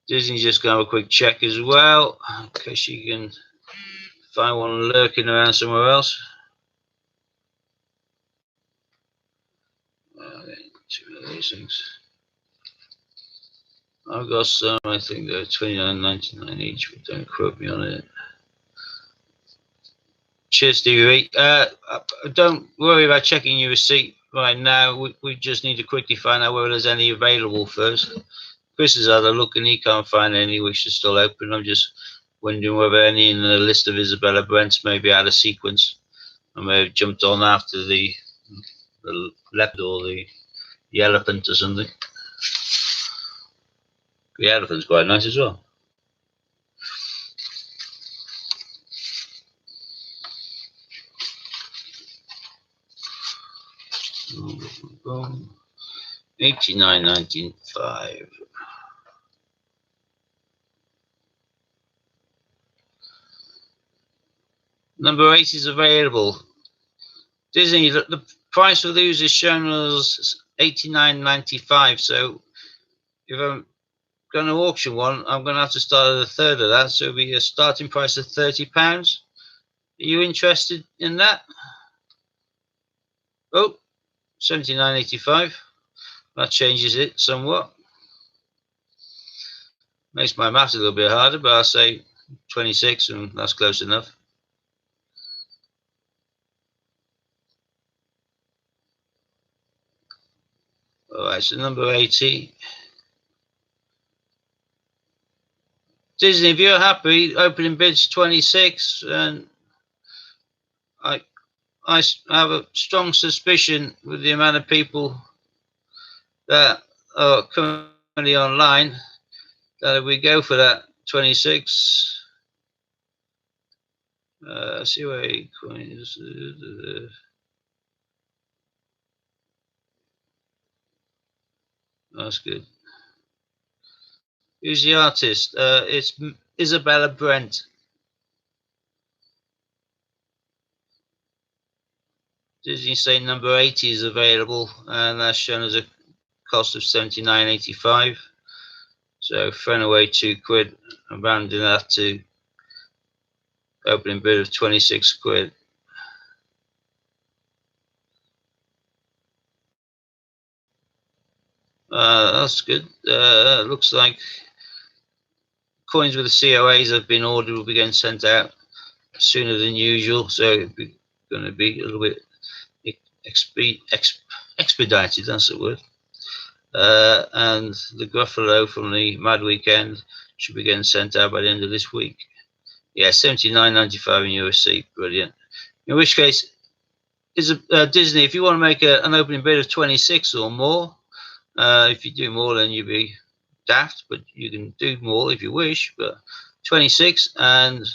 Disney's just going to have a quick check as well, in case you can find one lurking around somewhere else. Two of these things. I've got some, I think they're $29.99 each, but don't quote me on it. Cheers, Stevie. Don't worry about checking your receipt right now. We just need to quickly find out whether there's any available first. Chris has had a look and he can't find any which are still open. I'm just wondering whether any in the list of Isabella Brents may be out of sequence. I may have jumped on after the leopard or the elephant or something. The elephant's quite nice as well. $89.95. Number 8 is available. Disney, the price for these is shown as $89.95. So if I'm going to auction one, I'm going to have to start at a third of that. So it'll be a starting price of £30. Are you interested in that? Oh, $79.85. That changes it somewhat. Makes my math a little bit harder, but I'll say 26, and that's close enough. All right, so number 80. Disney, if you're happy, opening bid's 26, and I I have a strong suspicion with the amount of people that are currently online that if we go for that 26, see where coins. That's good. Who's the artist? It's Isabella Brent. Disney say number 80 is available, and that's shown as a cost of $79.85. So thrown away £2, and rounding that to opening bid of 26 quid. That's good. Looks like coins with the COAs have been ordered, will be getting sent out sooner than usual, so it's going to be a little bit expedited, that's the word. And the Gruffalo from the Mad Weekend should be getting sent out by the end of this week. Yeah, $79.95 in USC, brilliant. In which case, Disney, if you want to make an opening bid of 26 or more, if you do more, then you'd be daft, but you can do more if you wish. But 26, and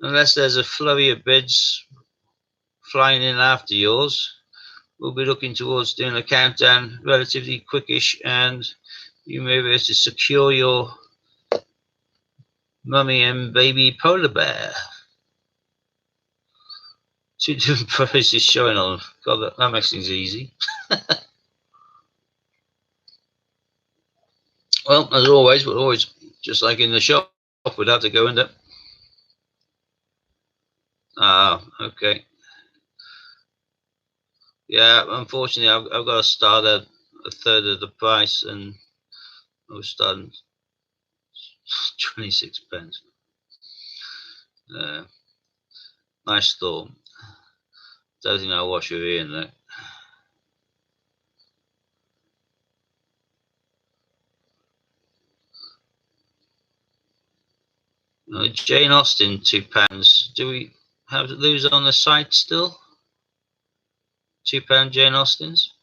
unless there's a flurry of bids flying in after yours, we'll be looking towards doing a countdown relatively quickish, and you may be able to secure your mummy and baby polar bear. 2 different prices showing on. God, that makes things easy. Well, as always, we'll always, just like in the shop, we'd have to go in there. Ah, okay. Yeah, unfortunately, I've got to start at a third of the price, and I was starting 26 pence. Nice storm. Don't think I'll wash her in though. Jane Austen, £2. Do we have those on the site still? £2 Jane Austens.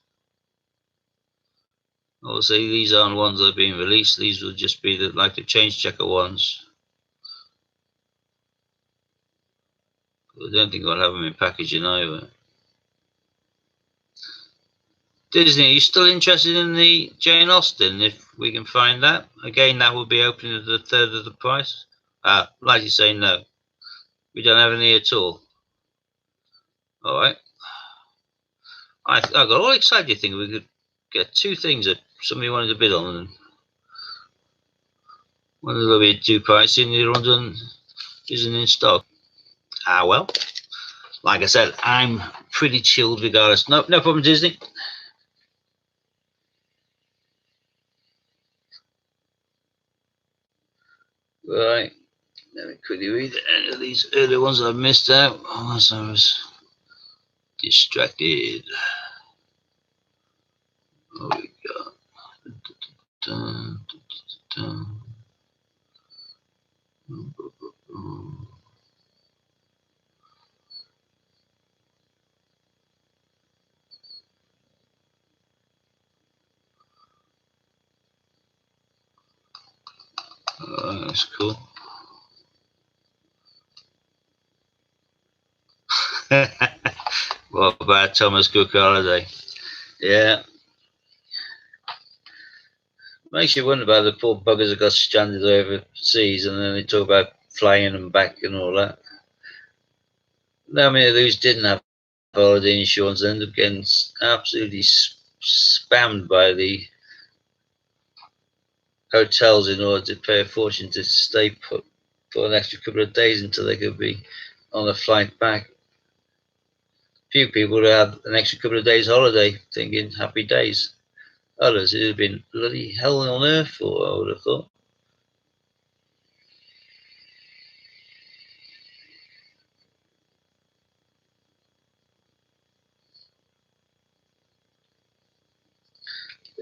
Obviously, these aren't ones that are being released. These will just be like the change checker ones. I don't think I'll have them in packaging either. Disney, are you still interested in the Jane Austen? If we can find that, again, that will be opening at a third of the price. Like you say, no, we don't have any at all. All right. I got all excited thinking we could get 2 things that somebody wanted to bid on, and one of them will be too pricey, and the other one isn't in stock. Well, like I said, I'm pretty chilled regardless. No problem, Disney. Right. Let me quickly read any of these early ones I've missed out unless I was distracted. What we got? Oh, that's cool. What about Thomas Cook Holiday? Yeah. Makes you wonder about the poor buggers that got stranded overseas, and then they talk about flying them back and all that. How many of those didn't have holiday insurance and ended up getting absolutely spammed by the hotels in order to pay a fortune to stay put for an extra couple of days until they could be on a flight back? Few people would have an extra couple of days holiday thinking happy days. Others, it would have been bloody hell on earth for, I would have thought.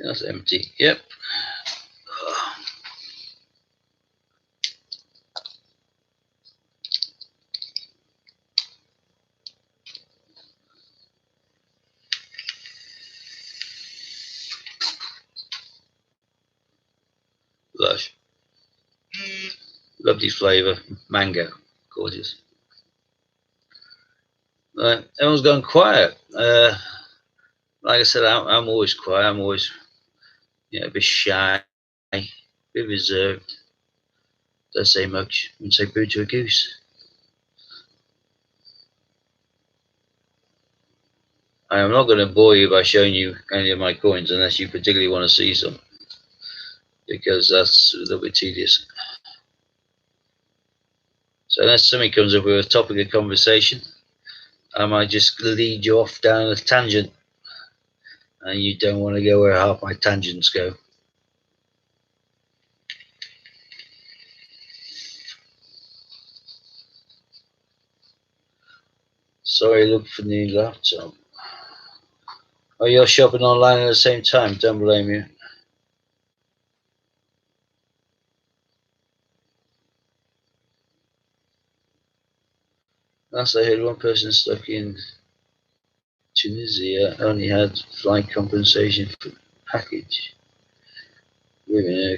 That's empty. Yep. Lovely flavour, mango, gorgeous. Right, everyone's gone quiet. Like I said, I'm always quiet. I'm always, a bit shy, a bit reserved. Don't say much. Wouldn't say boo to a goose. I am not going to bore you by showing you any of my coins unless you particularly want to see some, because that's a little bit tedious. So unless somebody comes up with a topic of conversation, I might just lead you off down a tangent, and you don't want to go where half my tangents go. Sorry, look for new laptop. Oh, you're shopping online at the same time. Don't blame you. Last I heard, one person stuck in Tunisia only had flight compensation for package. Yeah,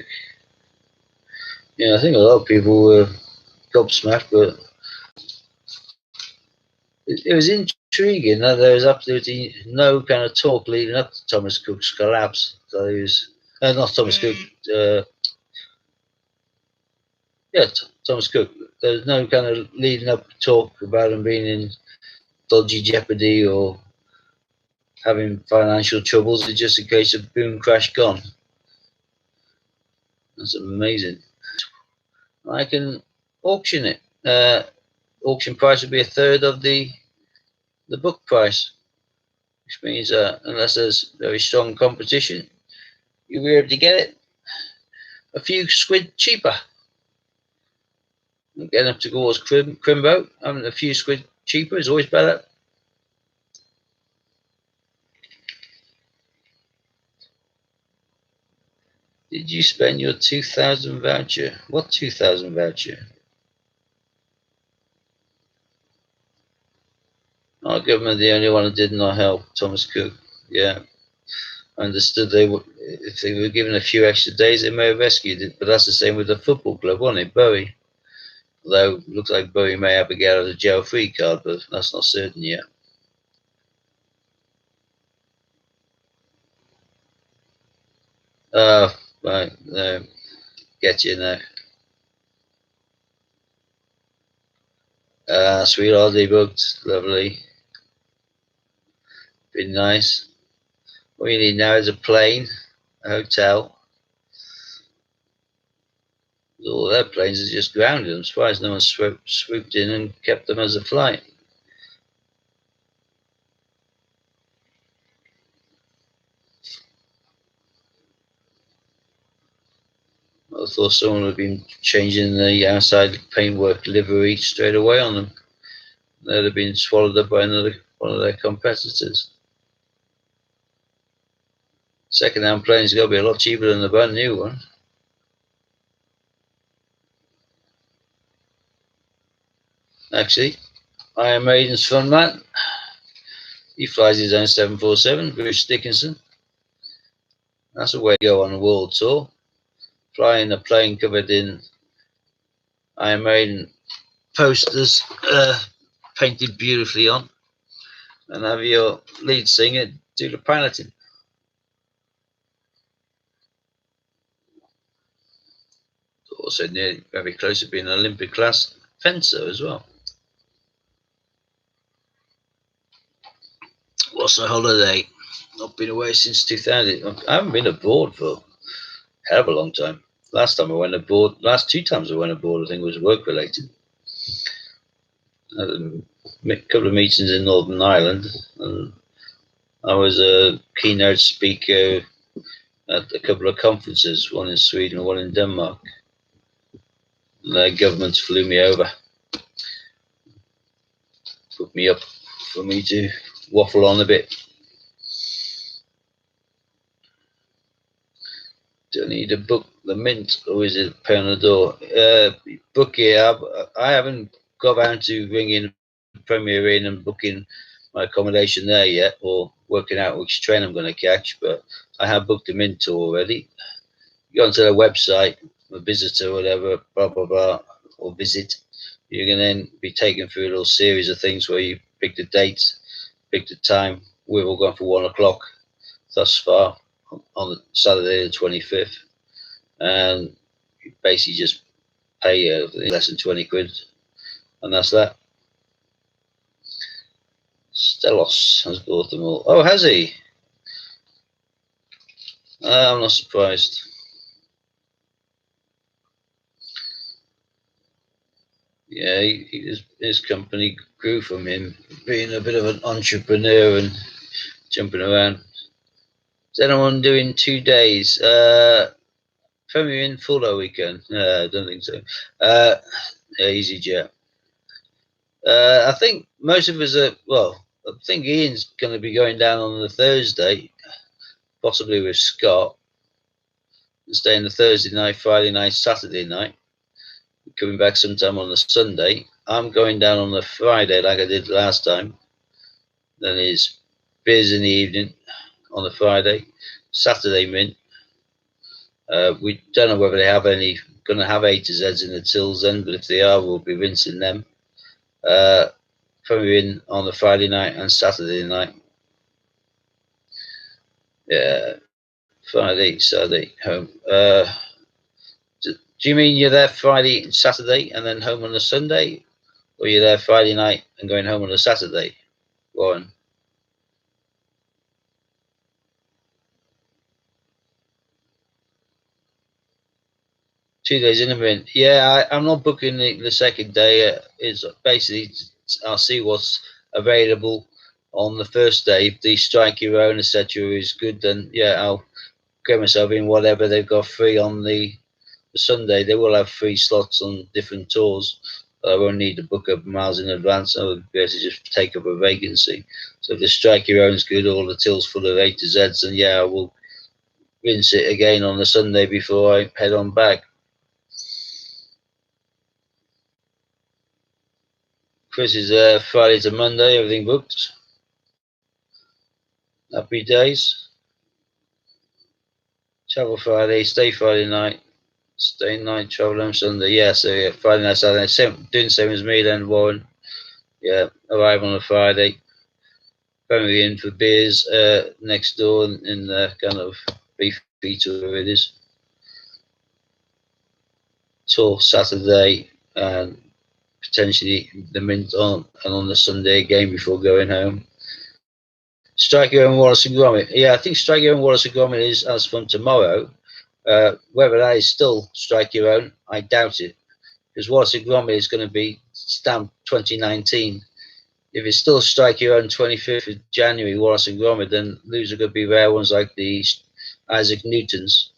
I think a lot of people were gobsmacked, but it was intriguing that there was absolutely no kind of talk leading up to Thomas Cook's collapse. So he was, not Thomas Cook, Thomas Cook. There was no kind of leading up talk about him being in dodgy jeopardy or having financial troubles. It's just a case of boom, crash, gone. That's amazing. I can auction it. Auction price would be a third of the book price, which means unless there's very strong competition, you'll be able to get it a few squid cheaper. Getting up towards Crimbo, having a few squid cheaper is always better. Did you spend your 2,000 voucher? What 2,000 voucher? Our government, the only one who did not help, Thomas Cook. Yeah, I understood they would, if they were given a few extra days, they may have rescued it. But that's the same with the football club, wasn't it, Bowie? Although it looks like Bowie may have a get out of jail free card, but that's not certain yet. Oh, right, get you now. Sweet holiday booked, lovely. Been nice. What you need now is a plane, a hotel. All their planes are just grounded. I'm surprised no one swooped in and kept them as a flight. I thought someone would have been changing the outside paintwork livery straight away on them. They'd have been swallowed up by one of their competitors. Second-hand planes got to be a lot cheaper than the brand new one. Actually, Iron Maiden's fun man. He flies his own 747, Bruce Dickinson. That's a way to go on a world tour. Flying a plane covered in Iron Maiden posters, painted beautifully on, and have your lead singer do the piloting. Also near, very close to being an Olympic class fencer as well. What's a holiday? Not been away since 2000. I haven't been abroad for a hell of a long time. Last time I went abroad, last two times I went abroad, I think it was work related. I had a couple of meetings in Northern Ireland, and I was a keynote speaker at a couple of conferences, one in Sweden and one in Denmark. And the government flew me over, put me up for me to waffle on a bit. Do I need to book the Mint, or is it pay on the door? Book here. I haven't got around to ringing Premier Inn and booking my accommodation there yet, or working out which train I'm going to catch, but I have booked the Mint tour already. You go onto their website, a visitor, whatever, blah, blah, blah. or visit, you can then be taken through a little series of things where you pick the date, pick the time. We've all gone for 1 o'clock thus far on Saturday the 25th, and you basically just pay less than 20 quid, and that's that. Stelos has bought them all. Oh, has he? I'm not surprised. Yeah, his company grew from him being a bit of an entrepreneur and jumping around. Is anyone doing 2 days? Premier in full weekend? I don't think so. Yeah, EasyJet. I think most of us are, well, I think Ian's going to be going down on the Thursday, possibly with Scott, and staying the Thursday night, Friday night, Saturday night, coming back sometime on the Sunday. I'm going down on the Friday like I did last time. Then it's beers in the evening on the Friday, Saturday mint. We don't know whether they have any, going to have A to Zs in the tills then, but if they are, we'll be rinsing them. Probably in on the Friday night and Saturday night. Yeah, Friday, Saturday, home. Do you mean you're there Friday and Saturday and then home on the Sunday? Or you're there Friday night and going home on a Saturday, Warren? Two days in a minute. Yeah, I'm not booking the second day. It's basically, I'll see what's available on the first day. If the strike your own, etc. is good, then yeah, I'll get myself in whatever they've got free on the Sunday. They will have free slots on different tours. I won't need to book up miles in advance. I would be able to just take up a vacancy. So if the strike your own's good, all the tills full of A to Zs, then yeah, I will rinse it again on the Sunday before I head on back. Chris is Friday to Monday, everything booked. Happy days. Travel Friday, stay Friday night, stay night, travel home Sunday. Yeah, so yeah, Friday night, Saturday, doing the same as me then, Warren. Yeah, arrive on a Friday. Going in for beers next door in the kind of beef feet or whatever it is. Till Saturday and potentially the mint on and on the Sunday again before going home. Strike your own Wallace and Gromit. Yeah, I think Strike your own Wallace and Gromit is as from tomorrow. Whether that is still Strike your own, I doubt it, because Wallace and Gromit is going to be stamped 2019. If it's still Strike Your Own 25th of January, Wallace and Gromit, then those are going to be rare ones like the Isaac Newtons.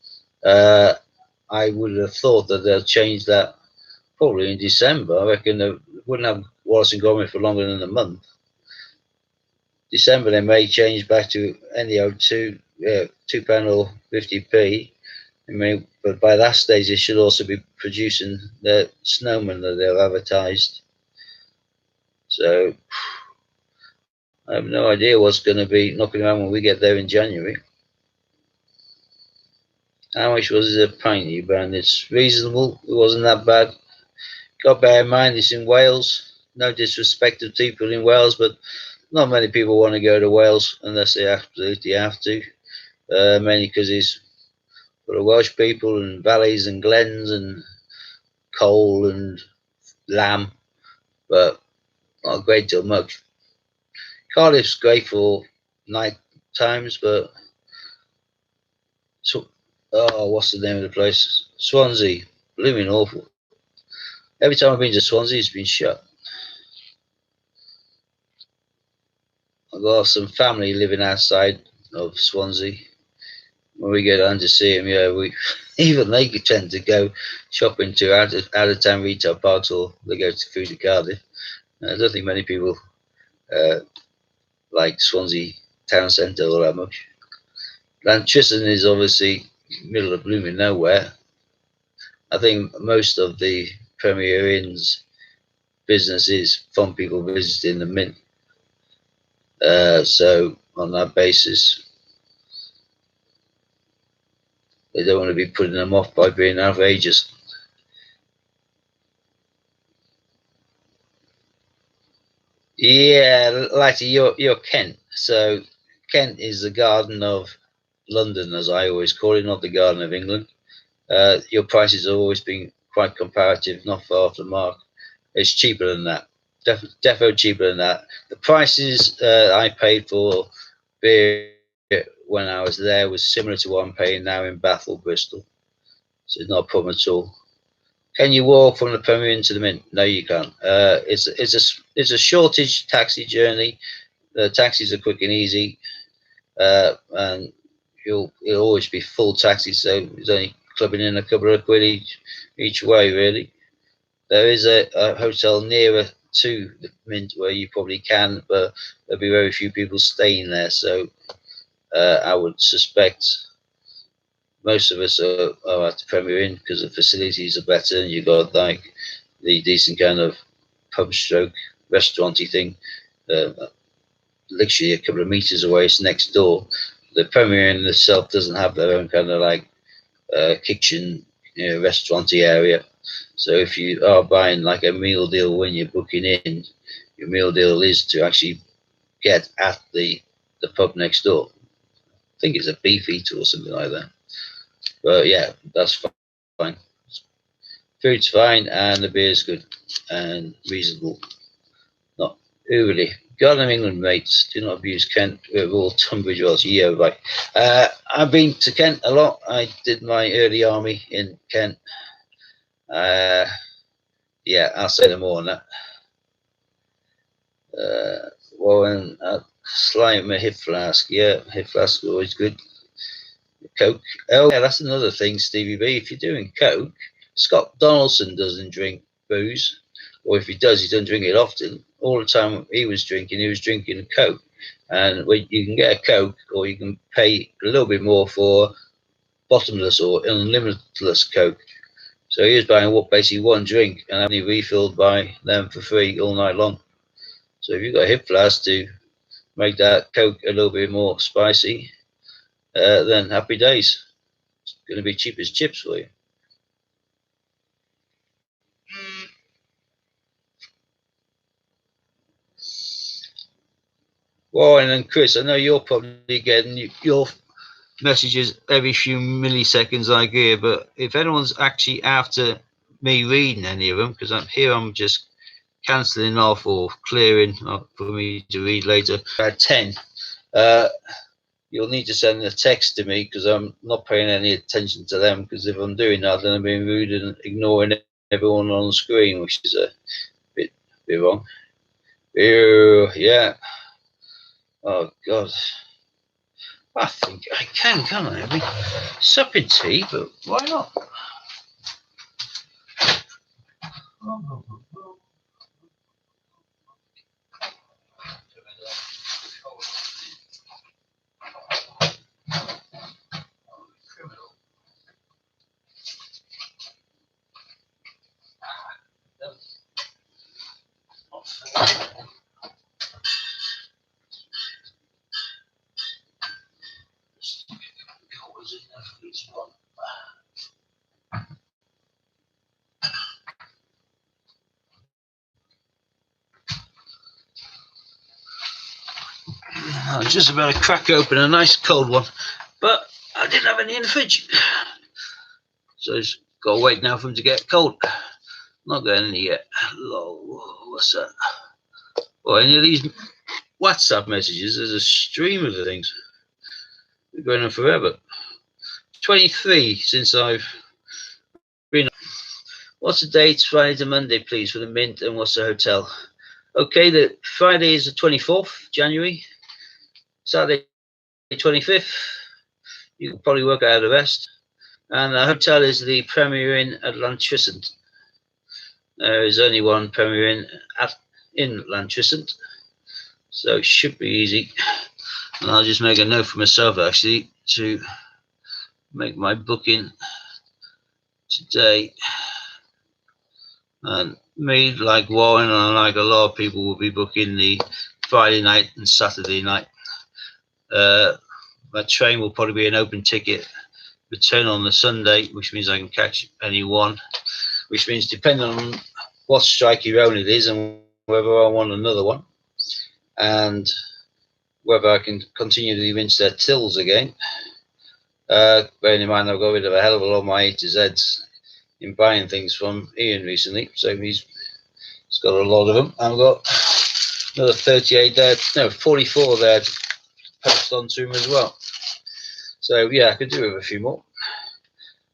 I would have thought that they'll change that probably in December. I reckon they wouldn't have Wallace and Gromit for longer than a month. December they may change back to NEO2, £2 or 50p. I mean, but by that stage they should also be producing the snowman that they've advertised. So I have no idea what's going to be knocking around when we get there in January. How much was it a pint, you brand? It's reasonable. It wasn't that bad. Got to bear in mind it's in Wales. No disrespect to people in Wales, but not many people want to go to Wales unless they absolutely have to. Mainly because it's for the Welsh people and valleys and glens and coal and lamb, but not a great deal much. Cardiff's great for night times, but what's the name of the place? Swansea, blooming awful. Every time I've been to Swansea, it's been shut. I've got some family living outside of Swansea. When we go down to see them, yeah, even they tend to go shopping to out of town retail parks, or they go to food to Cardiff. I don't think many people like Swansea town centre all that much. Lanchison is obviously middle of blooming nowhere. I think most of the Premier Inn's business is from people visiting the mint. So on that basis, they don't want to be putting them off by being outrageous. Yeah, Lighty, you're Kent. So Kent is the Garden of London, as I always call it, not the Garden of England. Your prices have always been quite comparative, not far off the mark. It's cheaper than that. Defo cheaper than that. The prices I paid for beer when I was there was similar to what I'm paying now in Bath or Bristol. So it's not a problem at all. Can you walk from the Premier Inn to the Mint? No, you can't. It's a shortage taxi journey. The taxis are quick and easy, and it'll always be full taxis. So it's only clubbing in a couple of quid each way, really. There is a hotel nearer to the Mint where you probably can, but there'll be very few people staying there. So I would suspect most of us are at the Premier Inn because the facilities are better and you've got like the decent kind of pub stroke restauranty thing. Literally a couple of meters away, it's next door. The Premier Inn itself doesn't have their own kind of like kitchen, restauranty area. So if you are buying like a meal deal when you're booking in, your meal deal is to actually get at the pub next door. I think it's a beef eater or something like that. But yeah, that's fine. Food's fine and the beer's good and reasonable. Not overly. Garden of England mates, do not abuse Kent. We're all Tunbridge Wells. Yeah, right. I've been to Kent a lot. I did my early army in Kent. Yeah, I'll say no more on that. Warren, slime a hip flask. Yeah, hip flask is always good. Coke. Oh, yeah, that's another thing, Stevie B. If you're doing Coke, Scott Donaldson doesn't drink booze. Or if he does, he doesn't drink it often. All the time he was drinking a Coke. And you can get a Coke, or you can pay a little bit more for bottomless or unlimitless Coke. So he was buying basically one drink and having it refilled by them for free all night long. So if you've got a hip flask to make that Coke a little bit more spicy, then happy days. It's going to be cheap as chips for you. Well, and then Chris, I know you're probably getting your messages every few milliseconds I get, but if anyone's actually after me reading any of them, because I'm just cancelling off or clearing for me to read later at 10, you'll need to send a text to me because I'm not paying any attention to them, because if I'm doing that, then I'm being rude and ignoring everyone on the screen, which is a bit wrong. Ew, yeah. Oh, God. I think I can't I? I mean, supping tea, but why not? I was just about to crack open a nice cold one, but I didn't have any in the fridge. So it's got to wait now for them to get cold. Not getting any yet. What's that? Well, any of these WhatsApp messages, there's a stream of the things. They're going on forever. 23 since I've been. What's the date? Friday to Monday, please, for the Mint, and what's the hotel? Okay, the Friday is the 24th January. Saturday, 25th. You can probably work out the rest. And the hotel is the Premier Inn at Lantricent. There is only one Premier Inn in Lantricent, so it should be easy. And I'll just make a note for myself actually to make my booking today. And me, like Warren, and like a lot of people, will be booking the Friday night and Saturday night. My train will probably be an open ticket return on the Sunday, which means I can catch any one, which means depending on what strikey round it is and whether I want another one, and whether I can continue to rinse their tills again. Bearing in mind I've got rid of a hell of a lot of my A to Zs in buying things from Ian recently, so he's got a lot of them. I've got another 38 there, no, 44 there to post onto him as well. So yeah, I could do with a few more.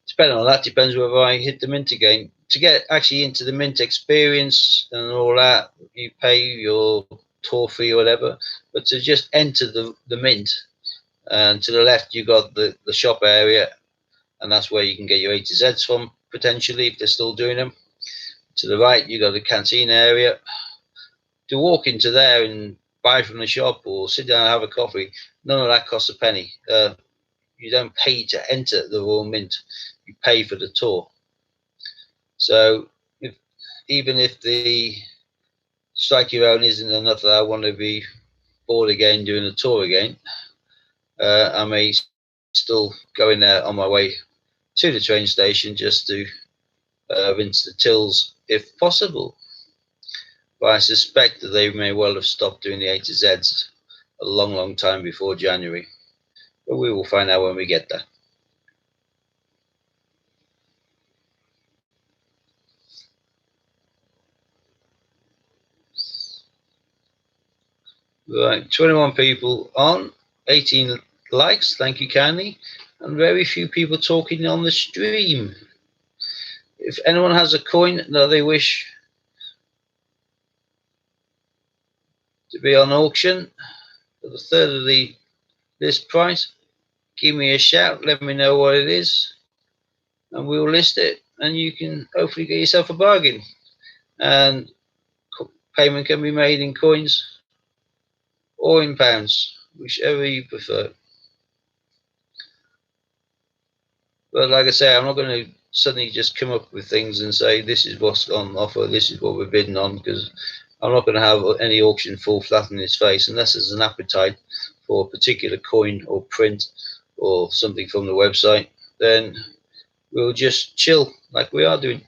Depending on that, depends whether I hit the mint again. To get actually into the mint experience and all that, you pay your tour fee or whatever. But to just enter the mint, and to the left you got the shop area, and that's where you can get your A to Zs from potentially if they're still doing them. To the right you got the canteen area. To walk into there and buy from the shop or sit down and have a coffee, none of that costs a penny. You don't pay to enter the Royal Mint, you pay for the tour. So even if the strike your own isn't enough that I want to be bored again doing a tour again, I may still go in there on my way to the train station just to rinse the tills if possible. But I suspect that they may well have stopped doing the A to Zs a long time before January. But we will find out when we get there. Right, 21 people on, 18 likes, thank you kindly, and very few people talking on the stream. If anyone has a coin that they wish to be on auction for the third of the list price, give me a shout, let me know what it is, and we'll list it, and you can hopefully get yourself a bargain. And payment can be made in coins or in pounds, whichever you prefer. But like I say, I'm not going to suddenly just come up with things and say this is what's on offer, this is what we're bidding on, because I'm not going to have any auction fall flat in its face unless there's an appetite for a particular coin or print or something from the website. Then we'll just chill like we are doing.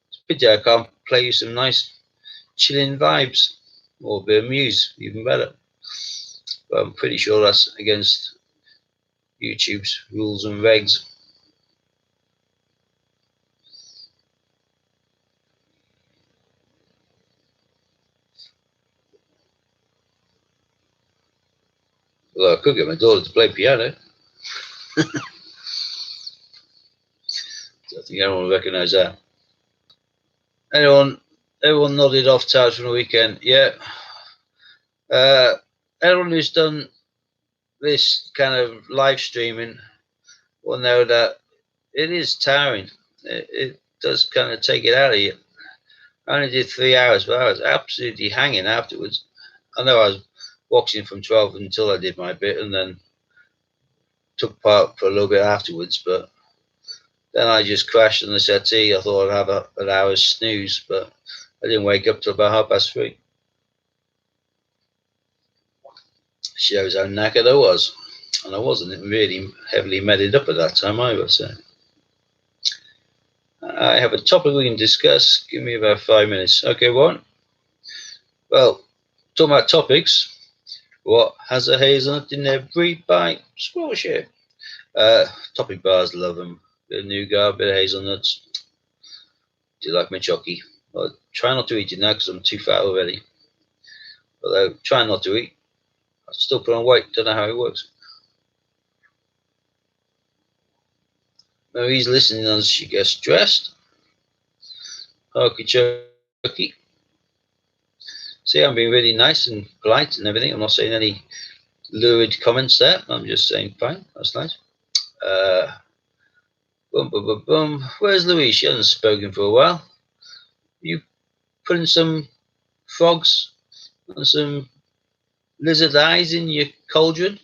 It's a pity I can't play you some nice chilling vibes, or a bit of Muse, even better. But I'm pretty sure that's against YouTube's rules and regs. Well, I could get my daughter to play piano. I think everyone will recognise that. Everyone nodded off tired from the weekend. Yeah. Everyone who's done this kind of live streaming will know that it is tiring. It does kind of take it out of you. I only did 3 hours, but I was absolutely hanging afterwards. I know I was watching from 12 until I did my bit, and then took part for a little bit afterwards, but then I just crashed on the settee. I thought I'd have an hour's snooze, but I didn't wake up till about 3:30. Shows how knackered I was, and I wasn't really heavily medded up at that time either. So I have a topic we can discuss. Give me about 5 minutes. Okay, what? Well, talking about topics. What has a hazelnut in every bite? Bullshit. Topic bars, love them. Bit of nougat, bit of hazelnuts. Do you like my chocky? Well, try not to eat it now because I'm too fat already. Although, try not to eat. I still put on weight. Don't know how it works. Marie's listening as she gets dressed. Okie chokie. See, I'm being really nice and polite and everything. I'm not saying any lurid comments there. I'm just saying fine. That's nice. Boom, boom, boom, boom. Where's Louise? She hasn't spoken for a while. You putting some frogs and some lizard eyes in your cauldron?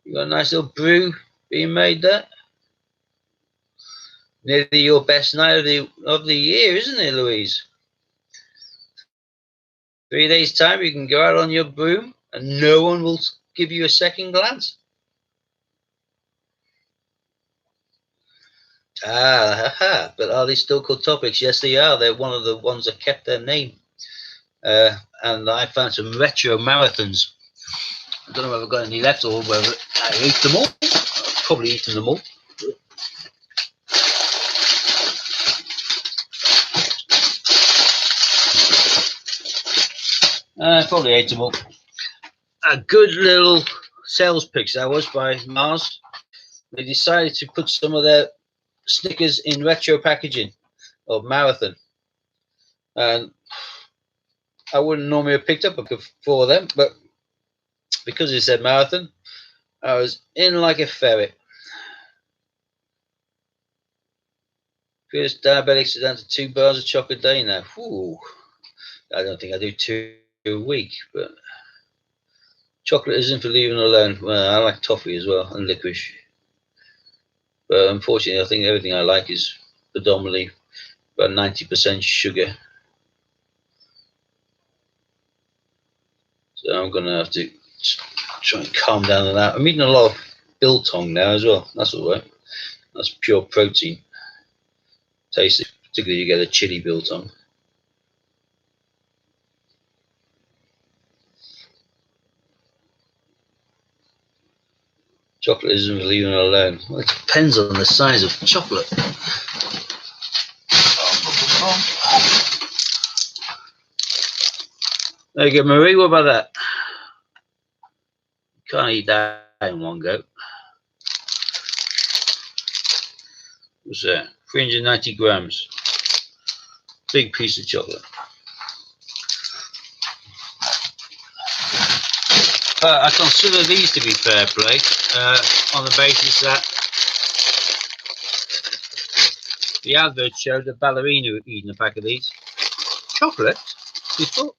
You got a nice little brew being made there. Nearly your best night of the year, isn't it, Louise? 3 days' time, you can go out on your broom and no one will give you a second glance. But are they still called topics? Yes, they are. They're one of the ones that kept their name. and I found some retro marathons. I don't know if I've got any left or whether I ate them all. I've probably eaten them all. I probably ate them all. A good little sales pitch that was by Mars. They decided to put some of their Snickers in retro packaging of marathon, and I wouldn't normally have picked up a couple for them, but because it said marathon, I was in like a ferret. First diabetics are down to 2 bars of chocolate a day now. Ooh, I don't think I do 2 a week, but chocolate isn't for leaving alone. Well, I like toffee as well and licorice, but unfortunately, I think everything I like is predominantly about 90% sugar. So I'm gonna have to try and calm down on that. I'm eating a lot of biltong now as well. That's all right. That's pure protein. Tasty, particularly you get a chili biltong. Chocolate isn't for leaving alone. Well, it depends on the size of chocolate. There you go, Marie. What about that? Can't eat that in one go. What's that? 390 grams. Big piece of chocolate. I consider these to be fair play on the basis that the advert showed a ballerina eating a pack of these. Chocolate? You thought?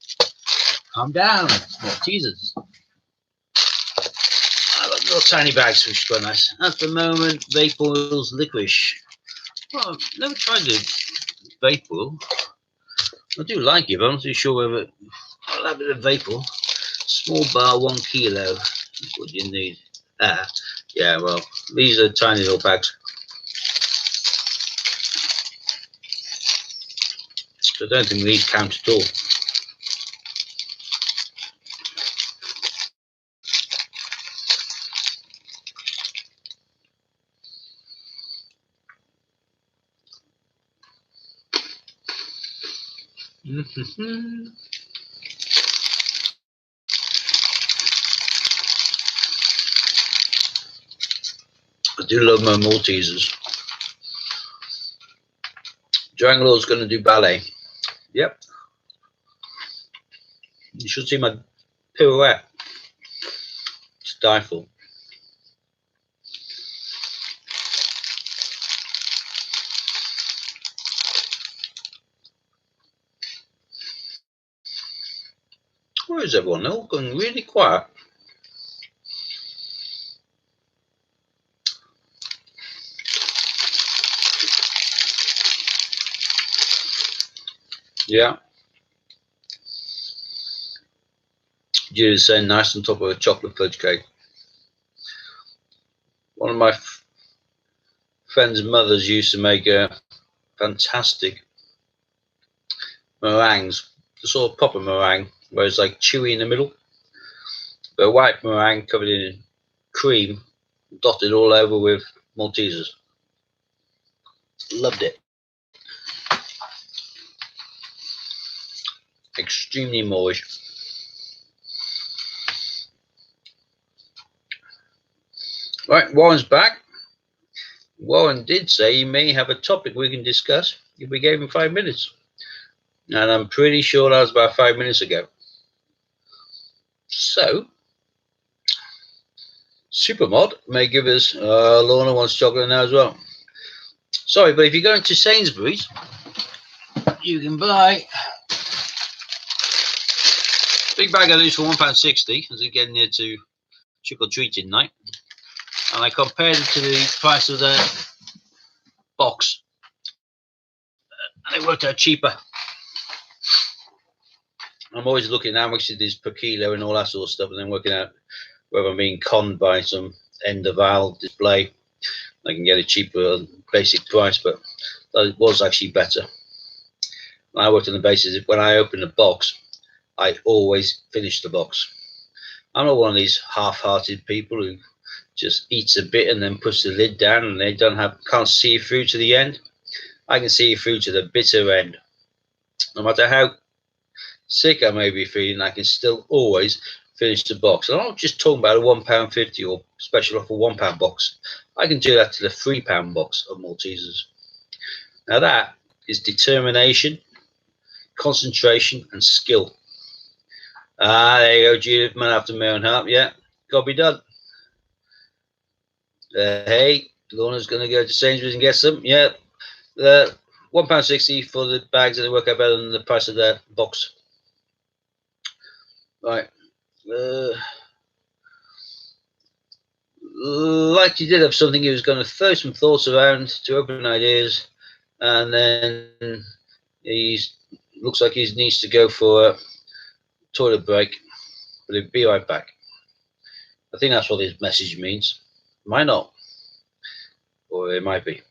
Calm down. It's not teasers. I've got little tiny bags, which is quite nice. At the moment, vape oils, licorice. Well, I've never tried the vape oil. I do like it, but I'm not too sure whether I'll have a bit of vape oil. Small bar, 1 kilo. That's what you need. Yeah, well, these are tiny little bags. So I don't think these count at all. I do love my Maltesers. Dragonlord's going to do ballet. Yep. You should see my pirouette. It's die for. Where is everyone? They're all going really quiet. Yeah. Judy's saying nice on top of a chocolate fudge cake. One of my friend's mothers used to make a fantastic meringues, the sort of proper meringue, where it's like chewy in the middle, but white meringue covered in cream, dotted all over with Maltesers. Loved it. Extremely moish. Right, Warren's back. Warren did say he may have a topic we can discuss if we gave him 5 minutes. And I'm pretty sure that was about 5 minutes ago. So, Supermod may give us, Lorna wants chocolate now as well. Sorry, but if you go into Sainsbury's, you can buy a big bag of these for £1.60 as we get near to trick-or-treating night. And I compared it to the price of the box. And it worked out cheaper. I'm always looking at how much it is per kilo and all that sort of stuff, and then working out whether I'm being conned by some end of aisle display. I can get a cheaper basic price, but it was actually better. I worked on the basis that when I opened the box, I always finish the box. I'm not one of these half-hearted people who just eats a bit and then puts the lid down and they can't see through to the end. I can see through to the bitter end. No matter how sick I may be feeling, I can still always finish the box. And I'm not just talking about a £1.50 or special offer £1 box. I can do that to the £3 box of Maltesers. Now that is determination, concentration, and skill. There you go, Judith, man after my own heart. Yeah, got to be done. Hey, Lorna's going to go to Sainsbury's and get some. Yeah, £1.60 for the bags, and they work out better than the price of their box. Right. Like he did have something, he was going to throw some thoughts around to open ideas, and then he looks like he needs to go for a toilet break, but he'll be right back. I think that's what his message means. Might not, or it might be.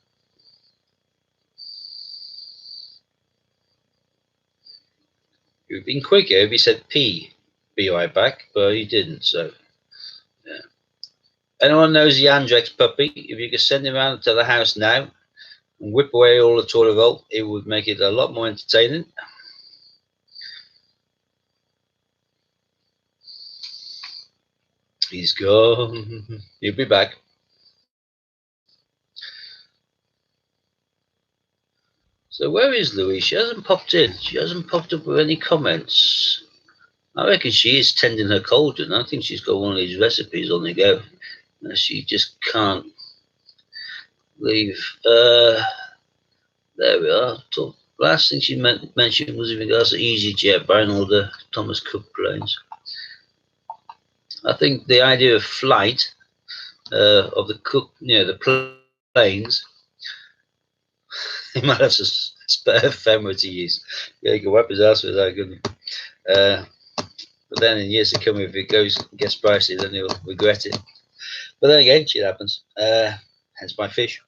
He would have been quicker if he said P, be right back, but he didn't, so yeah. Anyone knows the Andrex puppy? If you could send him around to the house now and whip away all the toilet roll, it would make it a lot more entertaining. He's gone. He'll be back. So where is Louise? She hasn't popped in. She hasn't popped up with any comments. I reckon she is tending her cauldron. I think she's got one of these recipes on the go. She just can't leave. There we are. Last thing she mentioned was in regards to EasyJet buying all the Thomas Cook planes. I think the idea of flight of the Cook, the planes, he might have a spare ephemera to use. Yeah, he can wipe his ass with that, couldn't he? But then in years to come, if it gets pricey, then he'll regret it. But then again, shit happens. Hence my fish.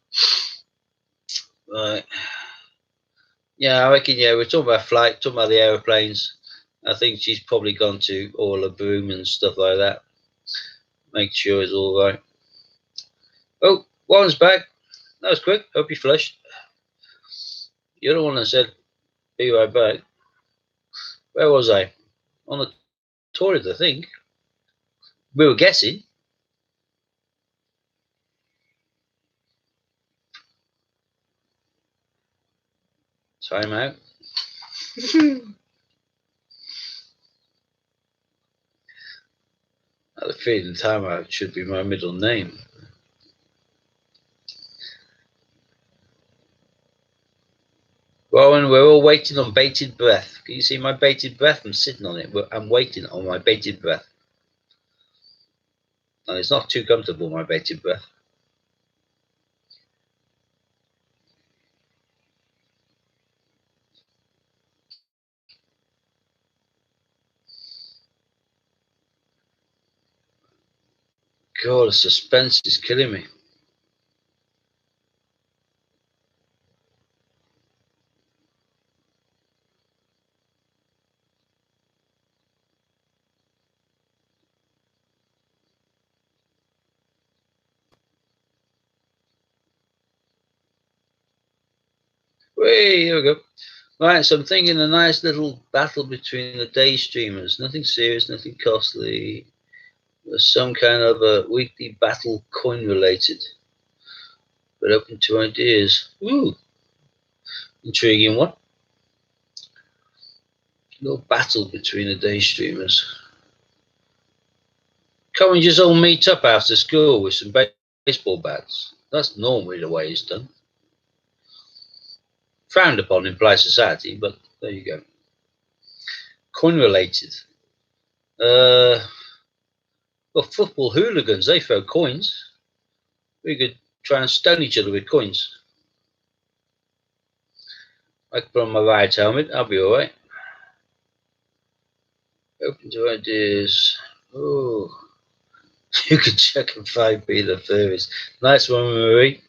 Right. Yeah, I reckon, we're talking about flight, talking about the aeroplanes. I think she's probably gone to all the boom and stuff like that. Make sure it's all right. Oh, Warren's back. That was quick. Hope you flushed. You're the one that said, be right back. Where was I? On the toilet, I think. We were guessing. Time out. I have a feeling time out should be my middle name. Warren, we're all waiting on bated breath. Can you see my bated breath? I'm sitting on it. I'm waiting on my bated breath. And it's not too comfortable, my bated breath. God, the suspense is killing me. Hey, here we go. Right, so I'm thinking a nice little battle between the day streamers. Nothing serious, nothing costly. There's some kind of a weekly battle coin related, but open to ideas. Ooh, intriguing one. A little battle between the day streamers. Can't we just all meet up after school with some baseball bats? That's normally the way it's done. Frowned upon in polite society, but there you go. Coin related. Well, football hooligans, they throw coins. We could try and stone each other with coins. I could put on my riot helmet, I'll be alright. Open to ideas. Oh, you could check and 5p the furthest. Nice one, Marie.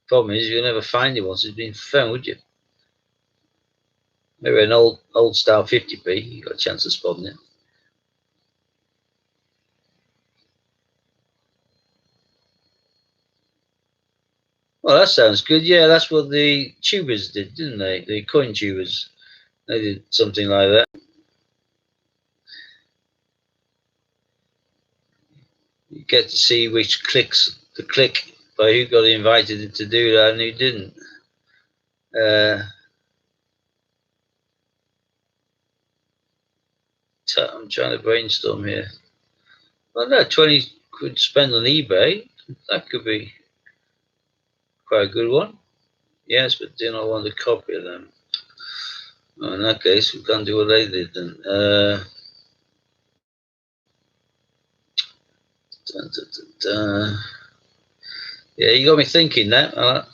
Problem is, you'll never find it once it's been found, would you? Maybe an old style 50p. You got a chance of spotting it. Well, that sounds good. Yeah, that's what the tubers did, didn't they? The coin tubers. They did something like that. You get to see which clicks the click by who got invited to do that and who didn't. I'm trying to brainstorm here. Well, no, 20 quid spent on eBay. That could be quite a good one. Yes, but do not want to copy them. Well, in that case, we can't do what they did then. Yeah, you got me thinking now.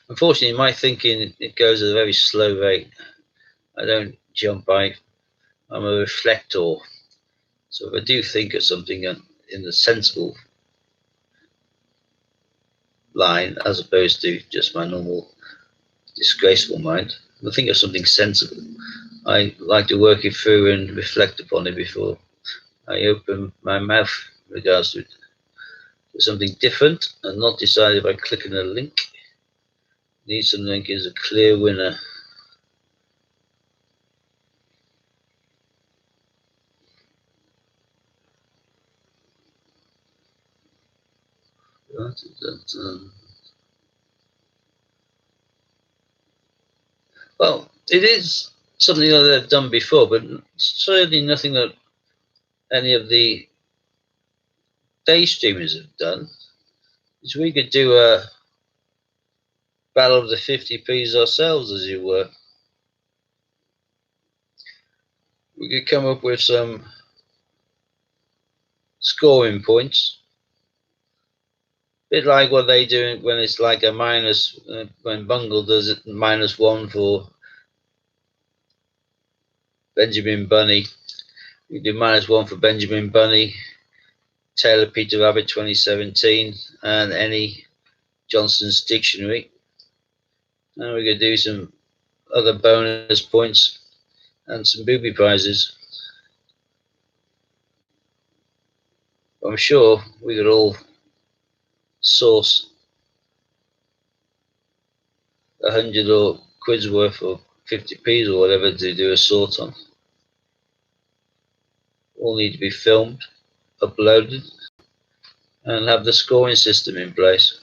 Unfortunately, my thinking, it goes at a very slow rate. I don't jump. I'm a reflector. So if I do think of something in the sensible line, as opposed to just my normal disgraceful mind, if I think of something sensible, I like to work it through and reflect upon it before I open my mouth in regards to it. Do something different and not decided by clicking a link. Need something is a clear winner. Well, it is something that I've done before, but certainly nothing that any of the day streamers have done. Is we could do a battle of the 50p's ourselves, as it were. We could come up with some scoring points. A bit like what they do when it's like a minus, when Bungle does it, -1 for Benjamin Bunny. We do -1 for Benjamin Bunny, Taylor Peter Rabbit 2017, and any Johnson's Dictionary. And we could do some other bonus points and some booby prizes. I'm sure we could all source 100 or quid's worth or 50p's or whatever to do a sort on. All need to be filmed, uploaded, and have the scoring system in place.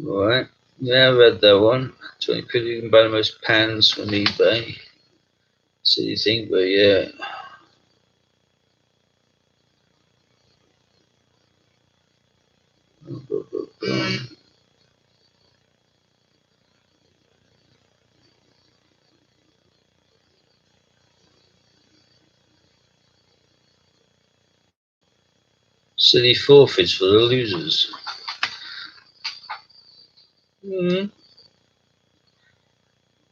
Alright, yeah, I read that one. 20 quid, you can buy the most pans from eBay. Silly thing, but yeah. Silly forfeits for the losers. As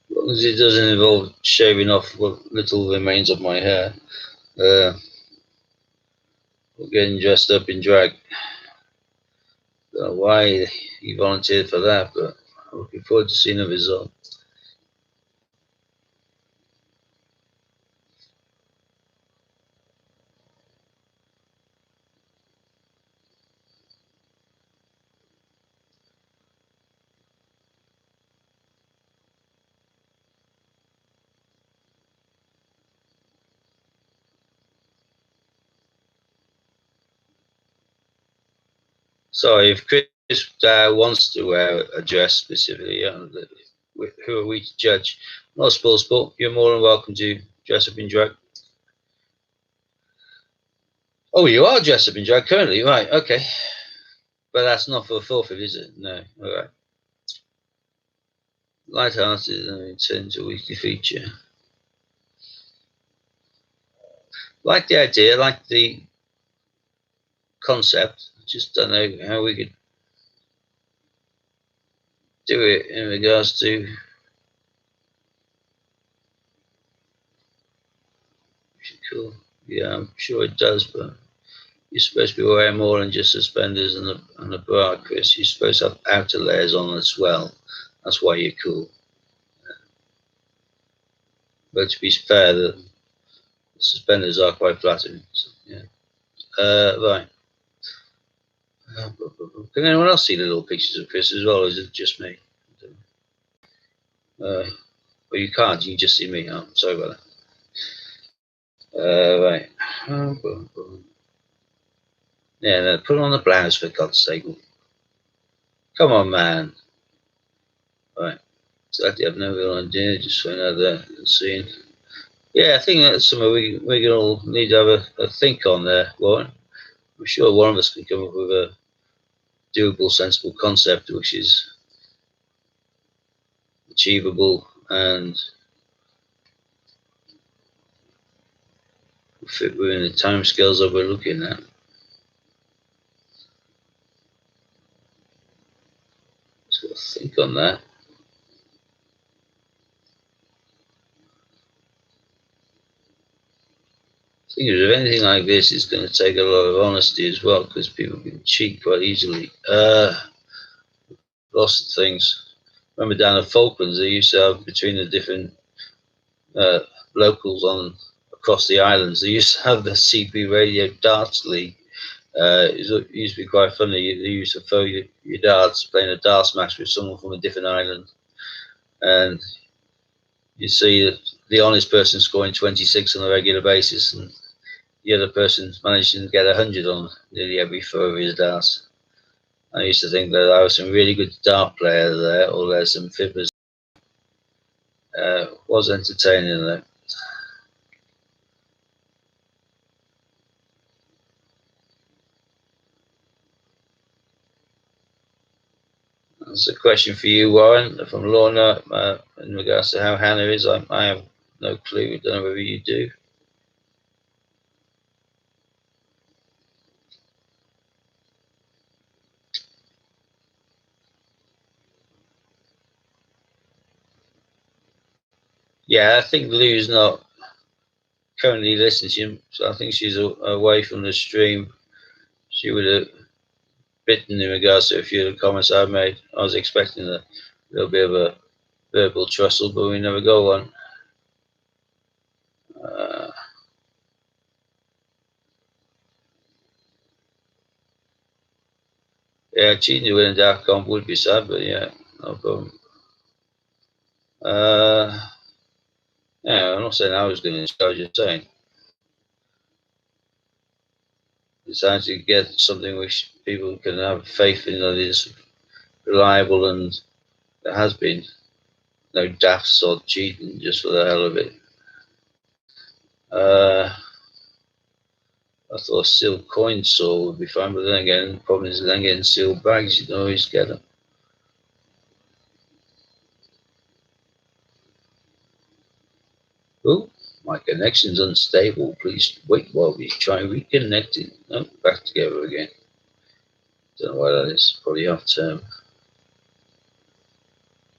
long as it doesn't involve shaving off what little remains of my hair, or getting dressed up in drag. Don't know why he volunteered for that, but I'm looking forward to seeing the result. Sorry, if Chris wants to wear a dress specifically, who are we to judge? Not sports, but you're more than welcome to dress up in drag. Oh, you are dressed up in drag currently, right? Okay, but that's not for a forfeit, is it? No. All right. Light-hearted and turns a weekly feature. Like the idea, like the concept. Just don't know how we could do it in regards to cool. Yeah, I'm sure it does, but you're supposed to be wearing more than just suspenders and a bra, Chris. You're supposed to have outer layers on as well. That's why you're cool. But to be fair, the suspenders are quite flattering. So, yeah. Right. Can anyone else see the little pictures of Chris as well, or is it just me? Well, you can't. You can just see me. Oh, sorry about that. Right. Yeah, no, put on the blouse for God's sake. Come on, man. Right. So I have no real idea. Just for another scene. Yeah, I think that's something we all need to have a think on there, Warren. I'm sure one of us can come up with a doable, sensible concept which is achievable and fit within the timescales that we're looking at. So think on that. I think if anything like this, it's going to take a lot of honesty as well, because people can cheat quite easily. Lots of things. Remember down at Falklands, they used to have between the different locals on across the islands, they used to have the CB radio darts league. It used to be quite funny. They used to throw your darts, playing a darts match with someone from a different island, and you see the honest person scoring 26 on a regular basis, and the other person managing to get 100 on nearly every throw of his darts. I used to think that there were some really good dart players there, or there's some fibbers. Was entertaining though. That's a question for you, Warren, from Lorna, in regards to how Hannah is. I have no clue. I don't know whether you do. Yeah, I think Lou's not currently listening to him, so I think she's away from the stream. She would have bitten in regards to a few of the comments I've made. I was expecting a little bit of a verbal tussle, but we never got one. Yeah, cheating to win a dark comp would be sad, but yeah, no problem. Yeah, I'm not saying I was going to, I was just saying. It's time to get something which people can have faith in that is reliable, and there has been no daft or cheating just for the hell of it. I thought a sealed coin saw would be fine, but then again, the problem is then getting sealed bags, you don't always get them. Oh, my connection's unstable. Please wait while we try reconnecting. No, back together again. Don't know why that is. Probably half term.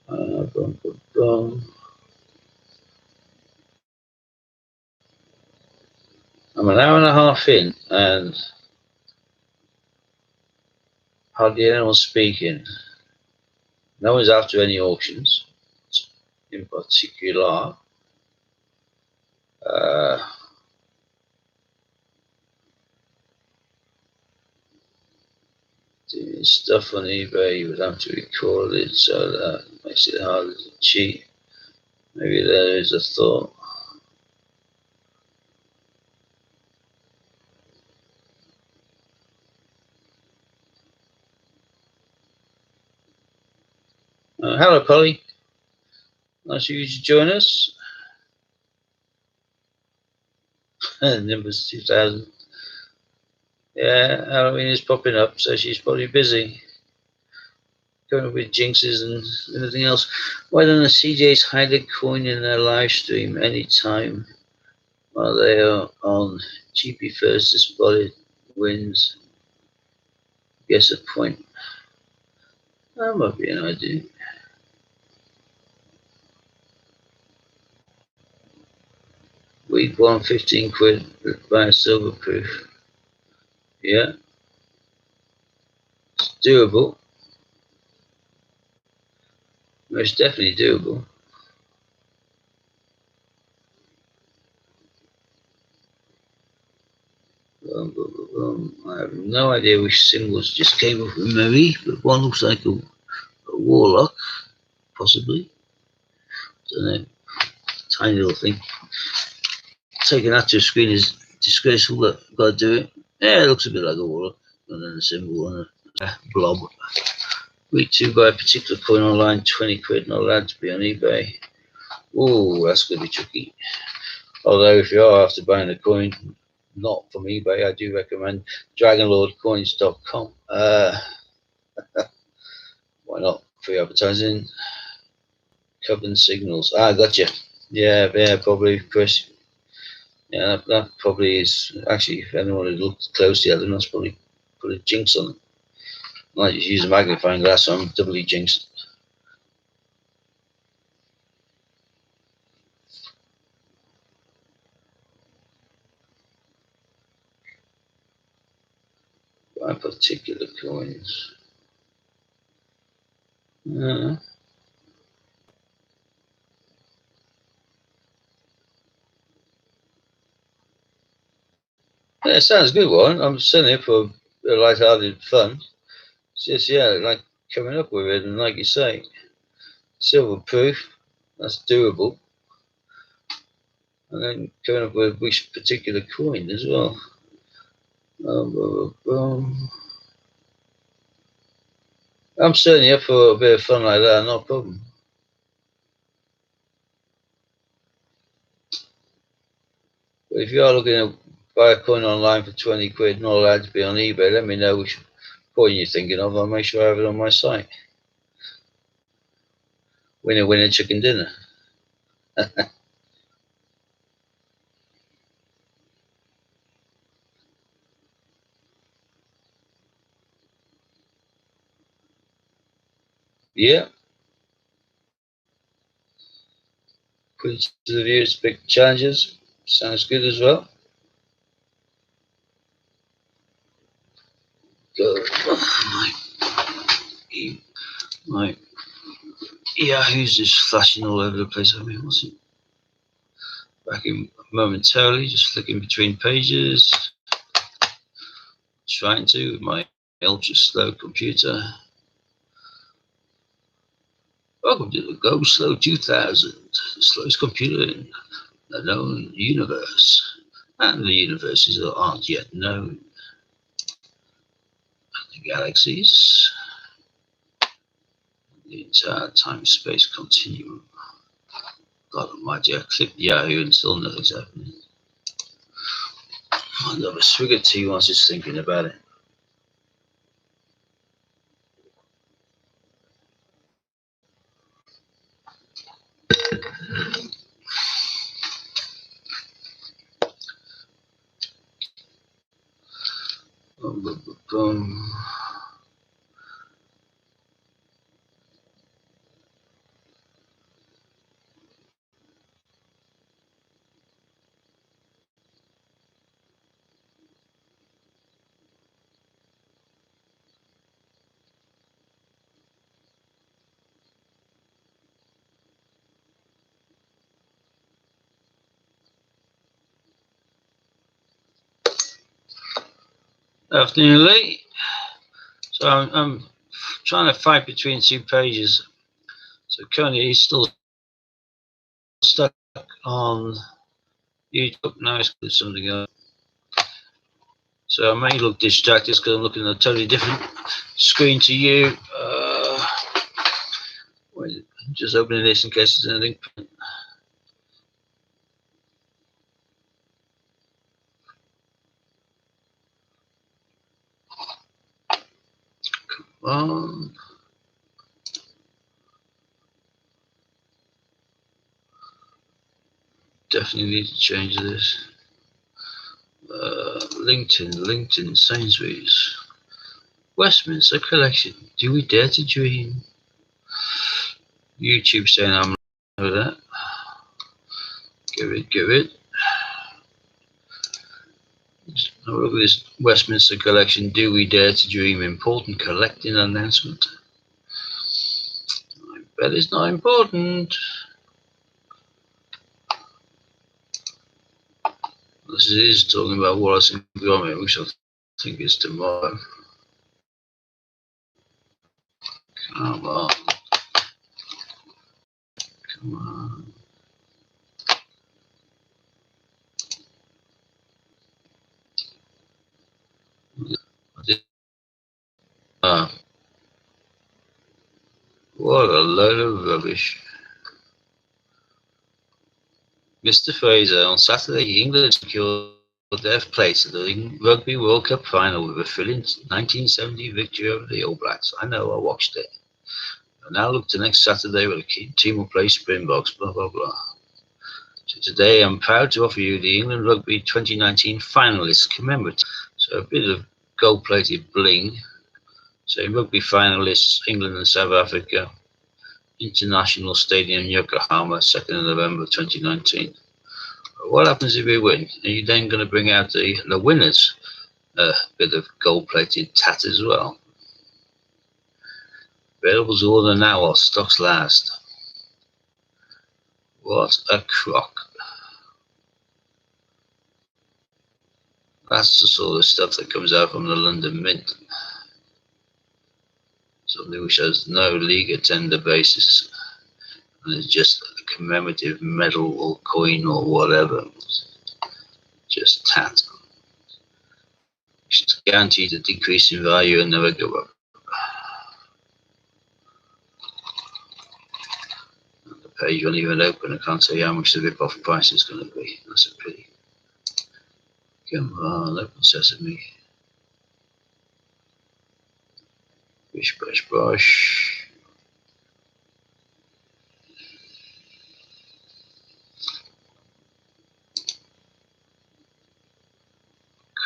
Boom, boom, boom. I'm an hour and a half in, and hardly anyone speaking. No one's after any auctions in particular. Doing stuff on eBay, you would have to record it, so that makes it harder to cheat. Maybe there is a thought. Hello, Polly. Nice of you to join us. Nimbus 2000. Yeah, Halloween is popping up, so she's probably busy. Going with jinxes and everything else. Why don't the CJs hide a coin in their live stream anytime while they are on? GP first to spot it wins. Guess a point. That might be an idea. week one, 15 quid, buy a silver proof. Yeah, it's doable. Most definitely doable. I have no idea which symbols just came up with Mary, but one looks like a warlock, possibly. Don't know. Tiny little thing. Taking that to a screen is disgraceful, but I've got to do it. Yeah, it looks a bit like a warlock, and then a symbol and a blob. Week 2, buy a particular coin online, 20 quid, not allowed to be on eBay. Oh, that's going to be tricky. Although if you are after buying a coin, not from eBay, I do recommend Dragonlordcoins.com. Why not? Free advertising. Coven signals. Ah, gotcha. Yeah, probably, Chris. Yeah, that probably is. Actually, if anyone had looked closely at them, that's probably put a jinx on them. I might just use a magnifying glass, so I'm doubly jinxed. Buy particular coins. Yeah, it sounds good one. I'm sending it for a light-hearted fun. It's just, yeah, like coming up with it, and like you say, silver proof, that's doable. And then coming up with which particular coin as well. I'm certainly up for a bit of fun like that, no problem. But if you are looking to buy a coin online for 20 quid, not allowed to be on eBay, let me know which coin you're thinking of. I'll make sure I have it on my site. Winner, winner, chicken dinner. Yeah. Put it to the viewers, big challenges. Sounds good as well. Go. My Yahoo's just flashing all over the place. I mean, what's it? Back in momentarily, just flicking between pages. Trying to with my ultra slow computer. Welcome to the Go Slow 2000, the slowest computer in the known universe. And the universes that aren't yet known. The galaxies. The entire time-space continuum. God almighty, I clicked Yahoo and still nothing's happening. I'll have a swig of tea whilst just thinking about it. Afternoon, Lee. So I'm trying to fight between two pages. So currently he's still stuck on YouTube. Now it's got something else. So I may look distracted because I'm looking at a totally different screen to you. Just opening this in case there's anything. Come on. Definitely need to change this. LinkedIn, Sainsbury's, Westminster Collection. Do we dare to dream? YouTube saying I'm over that. Get rid. Rugby's Westminster collection. Do we dare to dream? Important collecting announcement. I bet it's not important. This is talking about Wallace and Gromit, which I think is tomorrow. Come on. Come on. What a load of rubbish. Mr. Fraser, on Saturday, England secured their place at the Rugby World Cup final with a thrilling 1970 victory over the All Blacks. I know, I watched it. And now look to next Saturday where the team will play Springboks, blah, blah, blah. So today I'm proud to offer you the England Rugby 2019 finalists commemorative. So a bit of gold-plated bling. So rugby finalists, England and South Africa, International Stadium, Yokohama, 2nd of November 2019. What happens if we win? Are you then going to bring out the winners? A bit of gold-plated tat as well. Available to order now while stocks last. What a crock. That's the sort of stuff that comes out from the London Mint. Something which has no legal tender basis. And it's just a commemorative medal or coin or whatever. Just tat. It's guaranteed a decrease in value and never go up. The page won't even open. I can't tell you how much the rip-off price is going to be. That's a pity. Come on, open sesame. Bish, bash, bosh.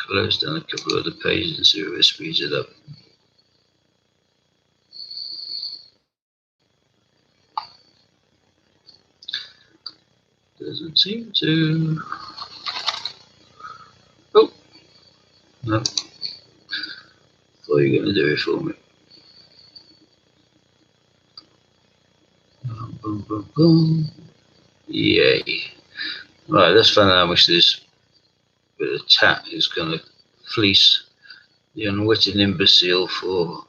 Close down a couple of the pages and see if it speeds it up. Doesn't seem to. Oh, no. Thought you were going to do it for me. Boom, boom, boom, boom. Yay. Right, let's find out how much this bit of tat is going to fleece the unwitting imbecile for.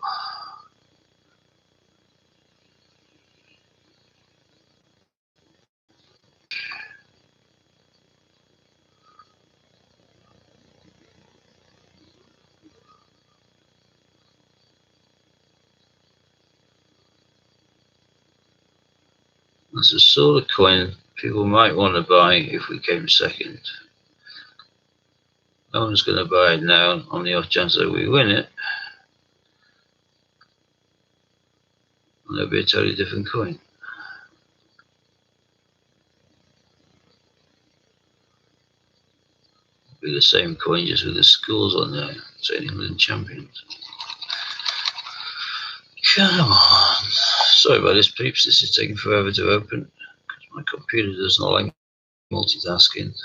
That's the sort of coin people might want to buy if we came second. No one's going to buy it now on the off chance that we win it. And it'll be a totally different coin. It'll be the same coin just with the scores on there, saying England champions. Come on. Sorry about this, peeps. This is taking forever to open because my computer does not like multitasking.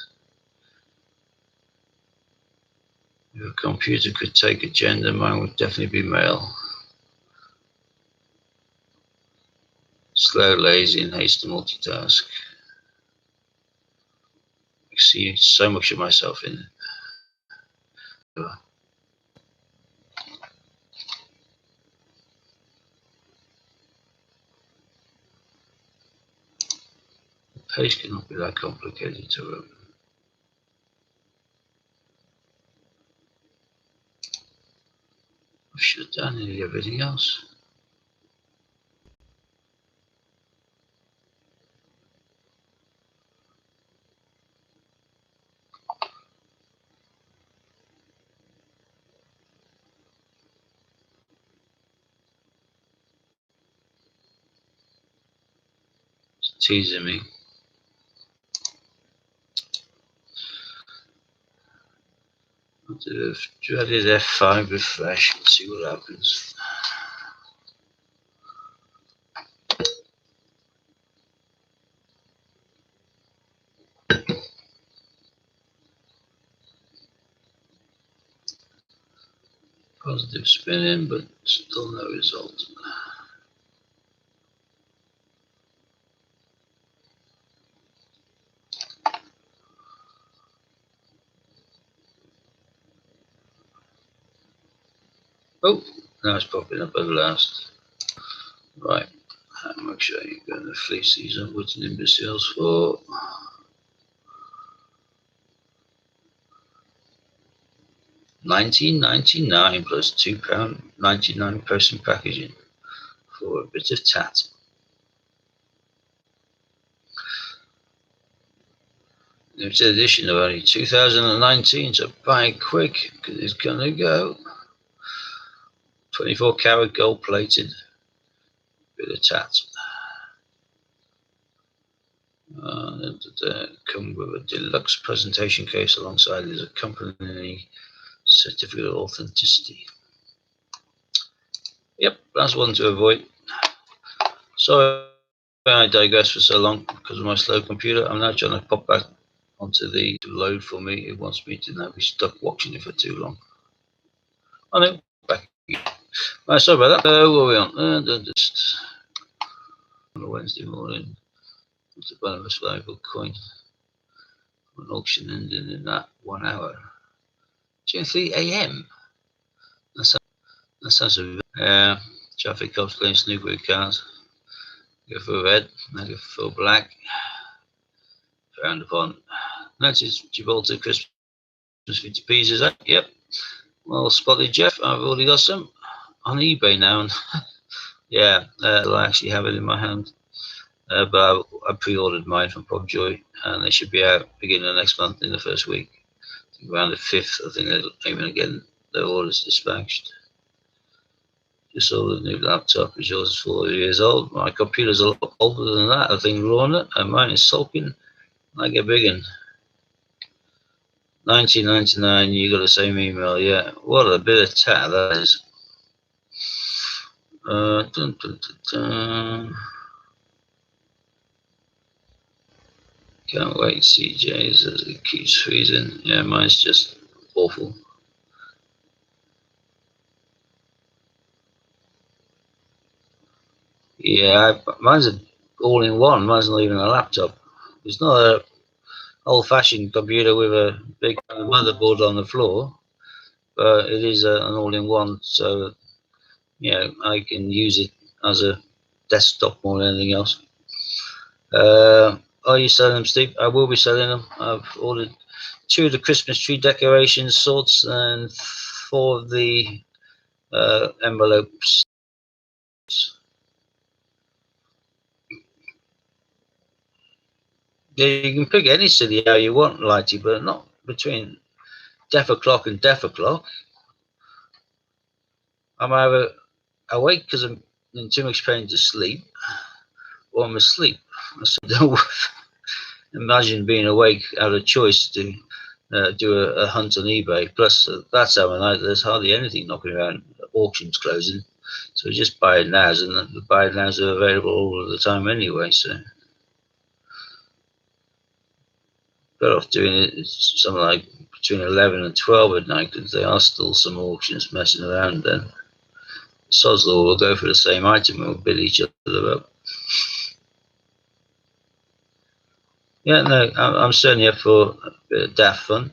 If a computer could take a gender, mine would definitely be male. Slow, lazy, and hates to multitask. I see so much of myself in it. The page cannot be that complicated to open. I should have done nearly everything else. It's teasing me. I'll do a dreaded F5 refresh and see what happens. Positive spinning, but still no result. Oh, now it's popping up at last. Right, how much are you going to fleece these upwards and imbeciles for? £19.99 plus £2.99 postage packaging for a bit of tat. Limited edition of only 2019, so buy quick because it's gonna go. 24 karat gold plated, bit of tat. Come with a deluxe presentation case alongside this accompanying certificate of authenticity. Yep, that's one to avoid. Sorry I digress for so long because of my slow computer. I'm now trying to pop back onto the load for me. It wants me to now be stuck watching it for too long. I know, back again. Right, sorry about that. What are we on? Just on a Wednesday morning. It's a bonus valuable coin. An auction ending in that 1 hour. 2:03 AM. That sounds a bit. Traffic cops playing snooker with cars. Go for red, now go for black. Frowned upon. Notice Gibraltar Christmas 50 pieces. Yep. Well spotted, Jeff. I've already got some on eBay now. And yeah, I actually have it in my hand. But I pre-ordered mine from PopJoy, and they should be out beginning of next month in the first week. I think around the 5th, I think they're aiming to get their orders dispatched. Just saw the new laptop, which is 4 years old. My computer's a lot older than that. I think Lorna, and mine is sulking like a big one. 1999, you got the same email, yeah. What a bit of tat that is. Dun, dun, dun, dun. Can't wait, CJ's as it keeps freezing. Yeah, mine's just awful. Yeah, mine's an all-in-one. Mine's not even a laptop. It's not a old-fashioned computer with a big motherboard on the floor, but it is an all-in-one. So, yeah, I can use it as a desktop more than anything else. Are you selling them, Steve? I will be selling them. I've ordered 2 of the Christmas tree decoration sorts and 4 of the envelopes. Yeah, you can pick any city how you want, Lighty, but not between death o'clock and death o'clock. I'm either awake because I'm in too much pain to sleep, or I'm asleep. So don't imagine being awake out of choice to do a hunt on eBay. Plus, that time of night, there's hardly anything knocking around. Auctions closing, so just buy it nows, and the buy it nows are available all of the time anyway. So better off doing it something like between 11 and 12 at night, because there are still some auctions messing around then. Sod's Law will go for the same item and we'll bid each other up. Yeah, no, I'm certainly up for a bit of daft fun.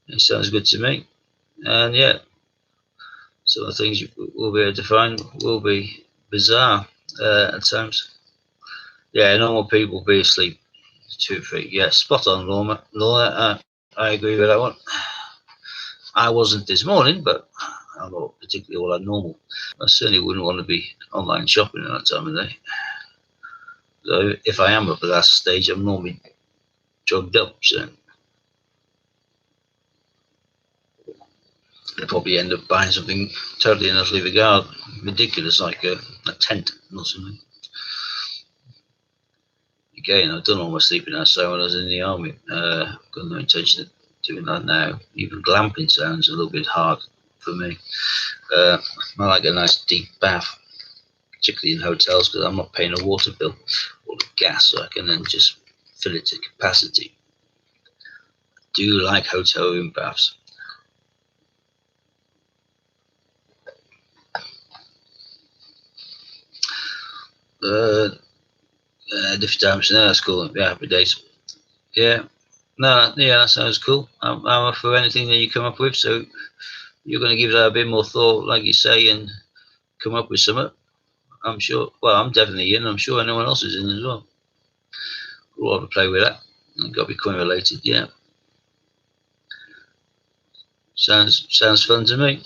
It sounds good to me. And yeah, some of the things we'll be able to find will be bizarre at times. Yeah, normal people will be asleep 2 feet. Yeah, spot on, Lorna. I agree with that one. I wasn't this morning, but I'm not particularly all that normal. I certainly wouldn't want to be online shopping at that time of day. So if I am up at that stage, I'm normally drugged up, so I'll probably end up buying something totally and utterly ridiculous, like a tent or something. Again, I've done all my sleeping outside when I was in the army. I've got no intention of doing that now. Even glamping sounds a little bit hard for me. I like a nice deep bath, particularly in hotels, because I'm not paying a water bill or the gas, so I can then just fill it to capacity. I do like hotel room baths. Different times. No, that's cool. Yeah, happy days. Yeah. No, yeah, that sounds cool. I'm up for anything that you come up with. So you're going to give that a bit more thought, like you say, and come up with something. I'm sure. Well, I'm definitely in. I'm sure anyone else is in as well. We'll have to play with that. It's got to be coin related. Yeah. Sounds fun to me.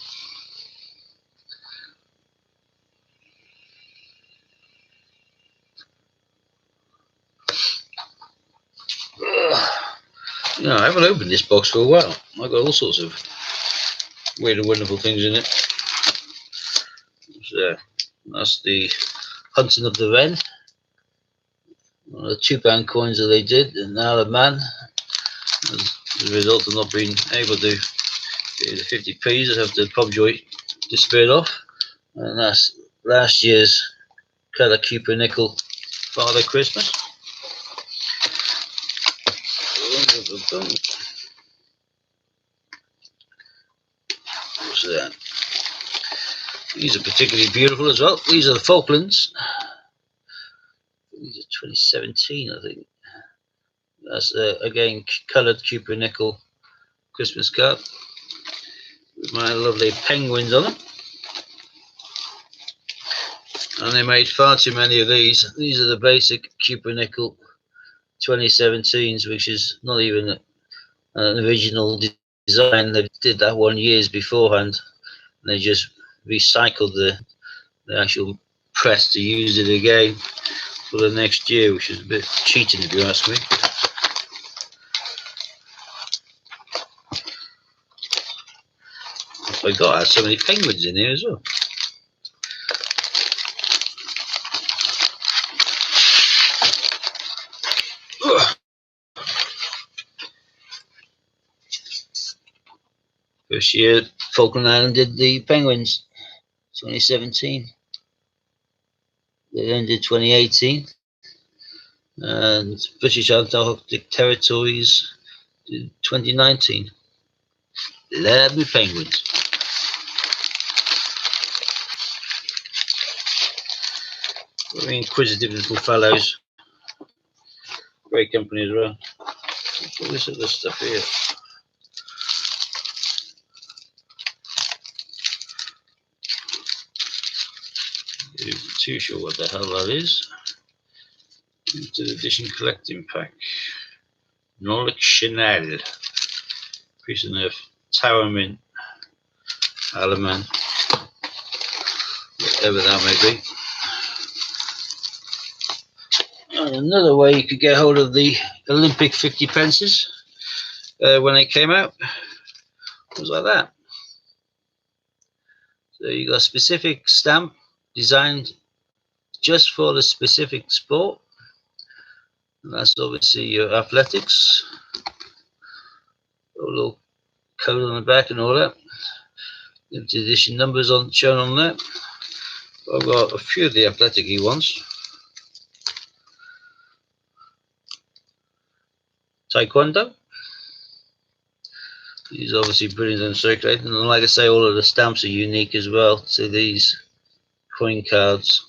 You know, I haven't opened this box for a while. I've got all sorts of weird and wonderful things in it. So that's the Hunting of the Wren. One of the £2 coins that they did, and now the man, as a result of not being able to get the 50p's, I have the Pobjoy disappeared off. And that's last year's Colour Cooper Nickel Father Christmas. What's that? These are particularly beautiful as well. These are the Falklands. These are 2017, I think. That's again coloured Cooper Nickel Christmas card with my lovely penguins on them. And they made far too many of these. These are the basic Cooper Nickel 2017s, which is not even an original design. They did that one years beforehand, and they just recycled the actual press to use it again for the next year, which is a bit cheating if you ask me. I forgot I had so many penguins in here as well. First year Falkland Island did the penguins, 2017. They then did 2018. And British Antarctic Territories did 2019. Love me penguins. Very inquisitive little fellows. Great company as well. All this other stuff here. I'm not too sure what the hell that is. Limited edition collecting pack. Nordic Chanel. Piece of nerve. Tower Mint. Alaman. Whatever that may be. And another way you could get hold of the Olympic 50 pences when they came out was like that. So you got a specific stamp designed just for the specific sport. And that's obviously your athletics. A little code on the back and all that. Limited edition numbers shown on there. I've got a few of the athletic-y ones. Taekwondo. These are obviously brilliant and circulating, and like I say, all of the stamps are unique as well to these coin cards.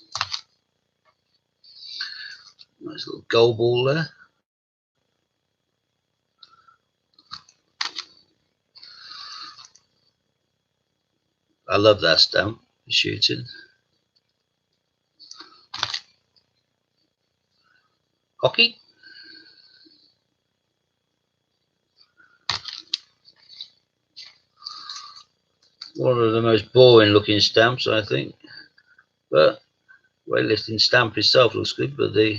Nice little gold ball there. I love that stamp for shooting. Hockey. One of the most boring looking stamps, I think, but weightlifting stamp itself looks good, but I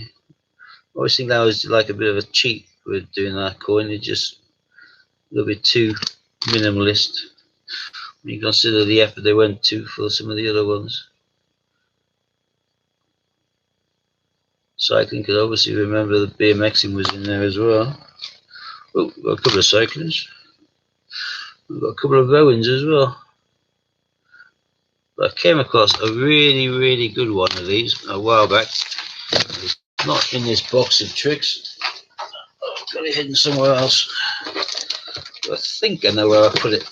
always think that was like a bit of a cheat with doing that coin. It's just a little bit too minimalist when you consider the effort they went to for some of the other ones. Cycling could obviously remember the BMXing was in there as well. Oh, we've got a couple of cyclists. We've got a couple of Owens as well. But I came across a really, really good one of these a while back. It's not in this box of tricks. I've got it hidden somewhere else. But I think I know where I put it.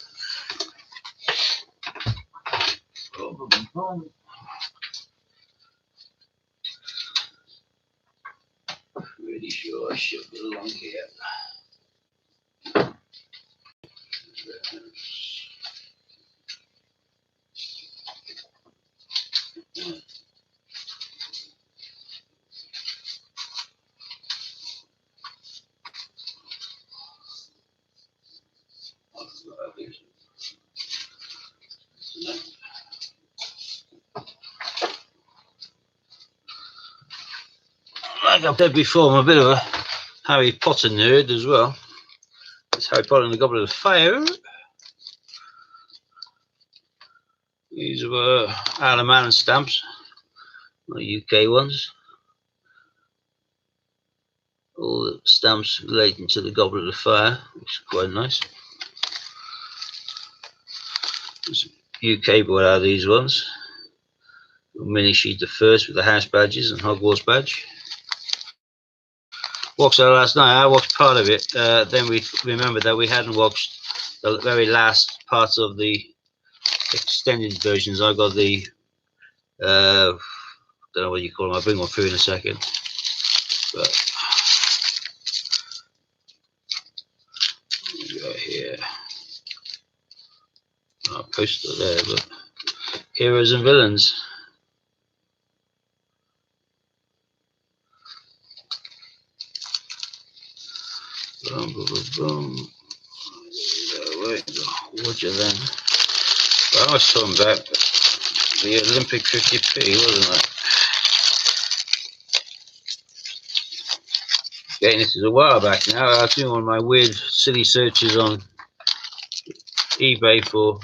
brush it along here. Like I've said before, I'm a bit of a Harry Potter nerd as well. It's Harry Potter and the Goblet of Fire. These were Isle of Man stamps, not UK ones. All the stamps relating to the Goblet of Fire, which is quite nice. UK brought out these ones. A mini sheet of first with the house badges and Hogwarts badge. Watched that last night. I watched part of it. Then we remembered that we hadn't watched the very last part of the extended versions. I got the don't know what you call them. I'll bring one through in a second. But we got here. I'll post it there. But heroes and villains. Boom, boom, boom, boom. Watch it then. Well, I was talking about the Olympic 50p, wasn't it? Again, this is a while back now. I was doing one of my weird, silly searches on eBay for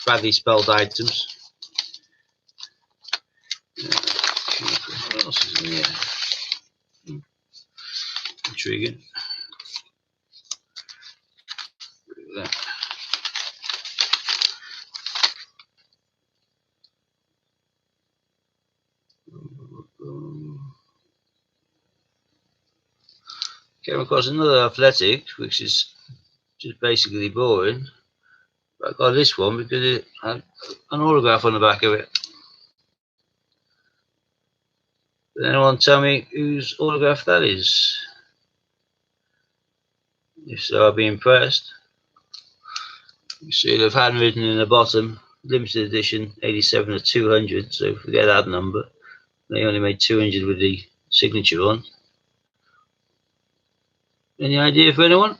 badly spelled items. What else is in here? Intriguing. Look at that. Came across another athletic, which is just basically boring. But I got this one because it had an autograph on the back of it. Does anyone tell me whose autograph that is? If so, I'll be impressed. You see they've handwritten in the bottom, limited edition 87 of 200, so forget that number. They only made 200 with the signature on. Any idea for anyone?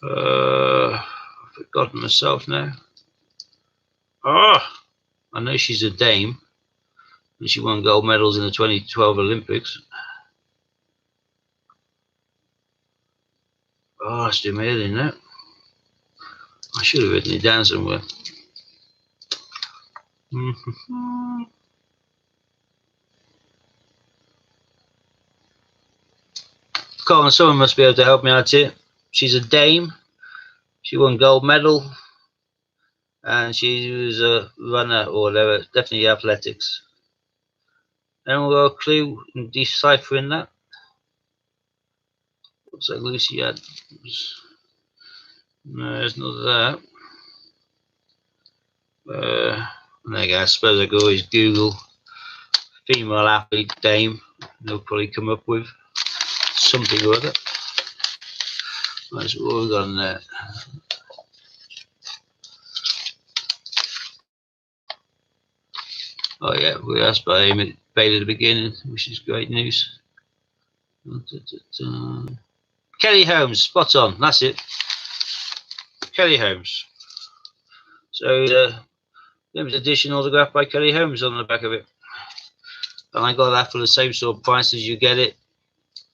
I've forgotten myself now. Ah, I know she's a dame, and she won gold medals in the 2012 Olympics. Oh, that's too amazing, that. I should have written it down somewhere. Colin, someone must be able to help me out here. She's a dame. She won gold medal, and she was a runner or whatever. Definitely athletics. Anyone got a clue in deciphering that? Looks like Lucy had. No, it's not that. There you go. I suppose I could always Google female athlete dame. They'll probably come up with something or other. That's what we've got on there. Oh yeah, we asked by Amy Bailey at the beginning, which is great news. Kelly Holmes, spot on. That's it. Kelly Holmes. So the limited edition autograph by Kelly Holmes on the back of it. And I got that for the same sort of price as you get it,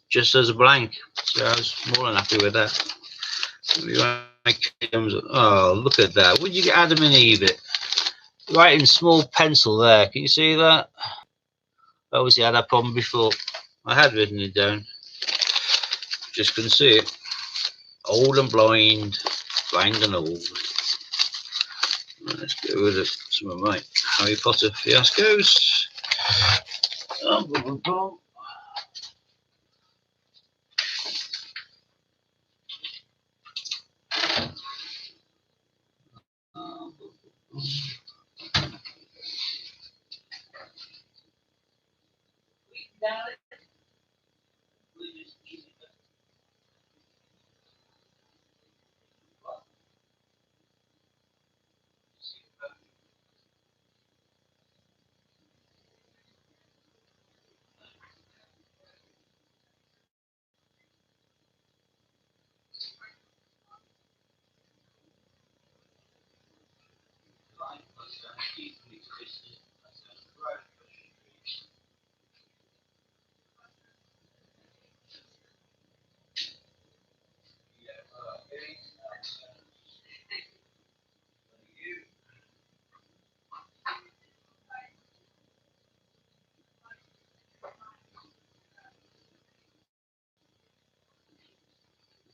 just as a blank. So I was more than happy with that. Oh, look at that. Would you get Adam and Eve it? Right in small pencil there. Can you see that? I obviously had that problem before. I had written it down. Just couldn't see it. Old and blind. Blind and old. Let's get rid of some of my Harry Potter fiascos.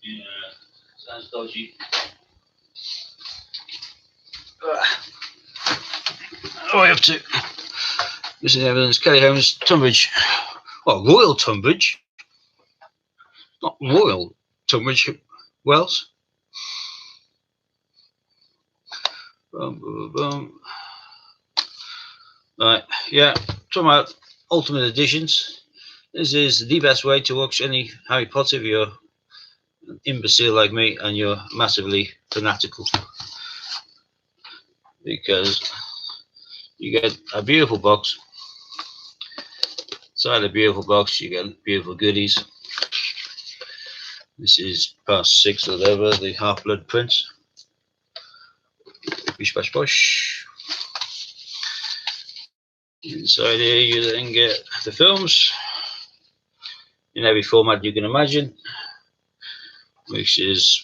Yeah, sounds dodgy. Oh, I have to. This is evidence. Kelly Holmes, Tunbridge. Well, Royal Tunbridge. Not Royal Tunbridge Wells. Boom, boom, boom. Right, yeah. Talking about Ultimate Editions. This is the best way to watch any Harry Potter if you're an imbecile like me and you're massively fanatical. Because you get a beautiful box. Inside a beautiful box, you get beautiful goodies. This is past 6 or whatever, the Half-Blood Prince. Bish bash bosh. Inside here, you then get the films in every format you can imagine, which is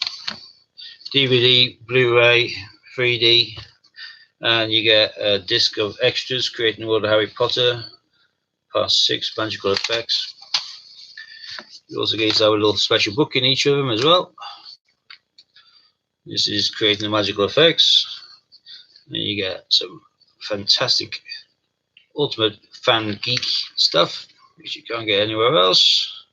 DVD, Blu-ray, 3D, and you get a disc of extras creating the world of Harry Potter, past 6 magical effects. You also get a little special book in each of them as well. This is creating the magical effects, and you get some fantastic ultimate fan geek stuff which you can't get anywhere else.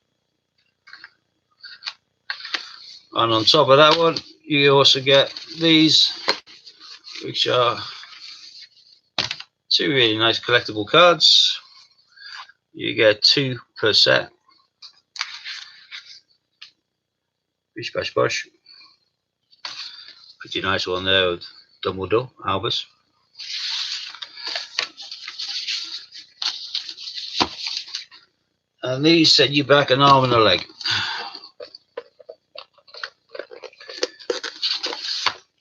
And on top of that one, you also get these, which are 2 really nice collectible cards. You get 2 per set. Bish bash bosh. Pretty nice one there with Dumbledore, Albus. And these set you back an arm and a leg.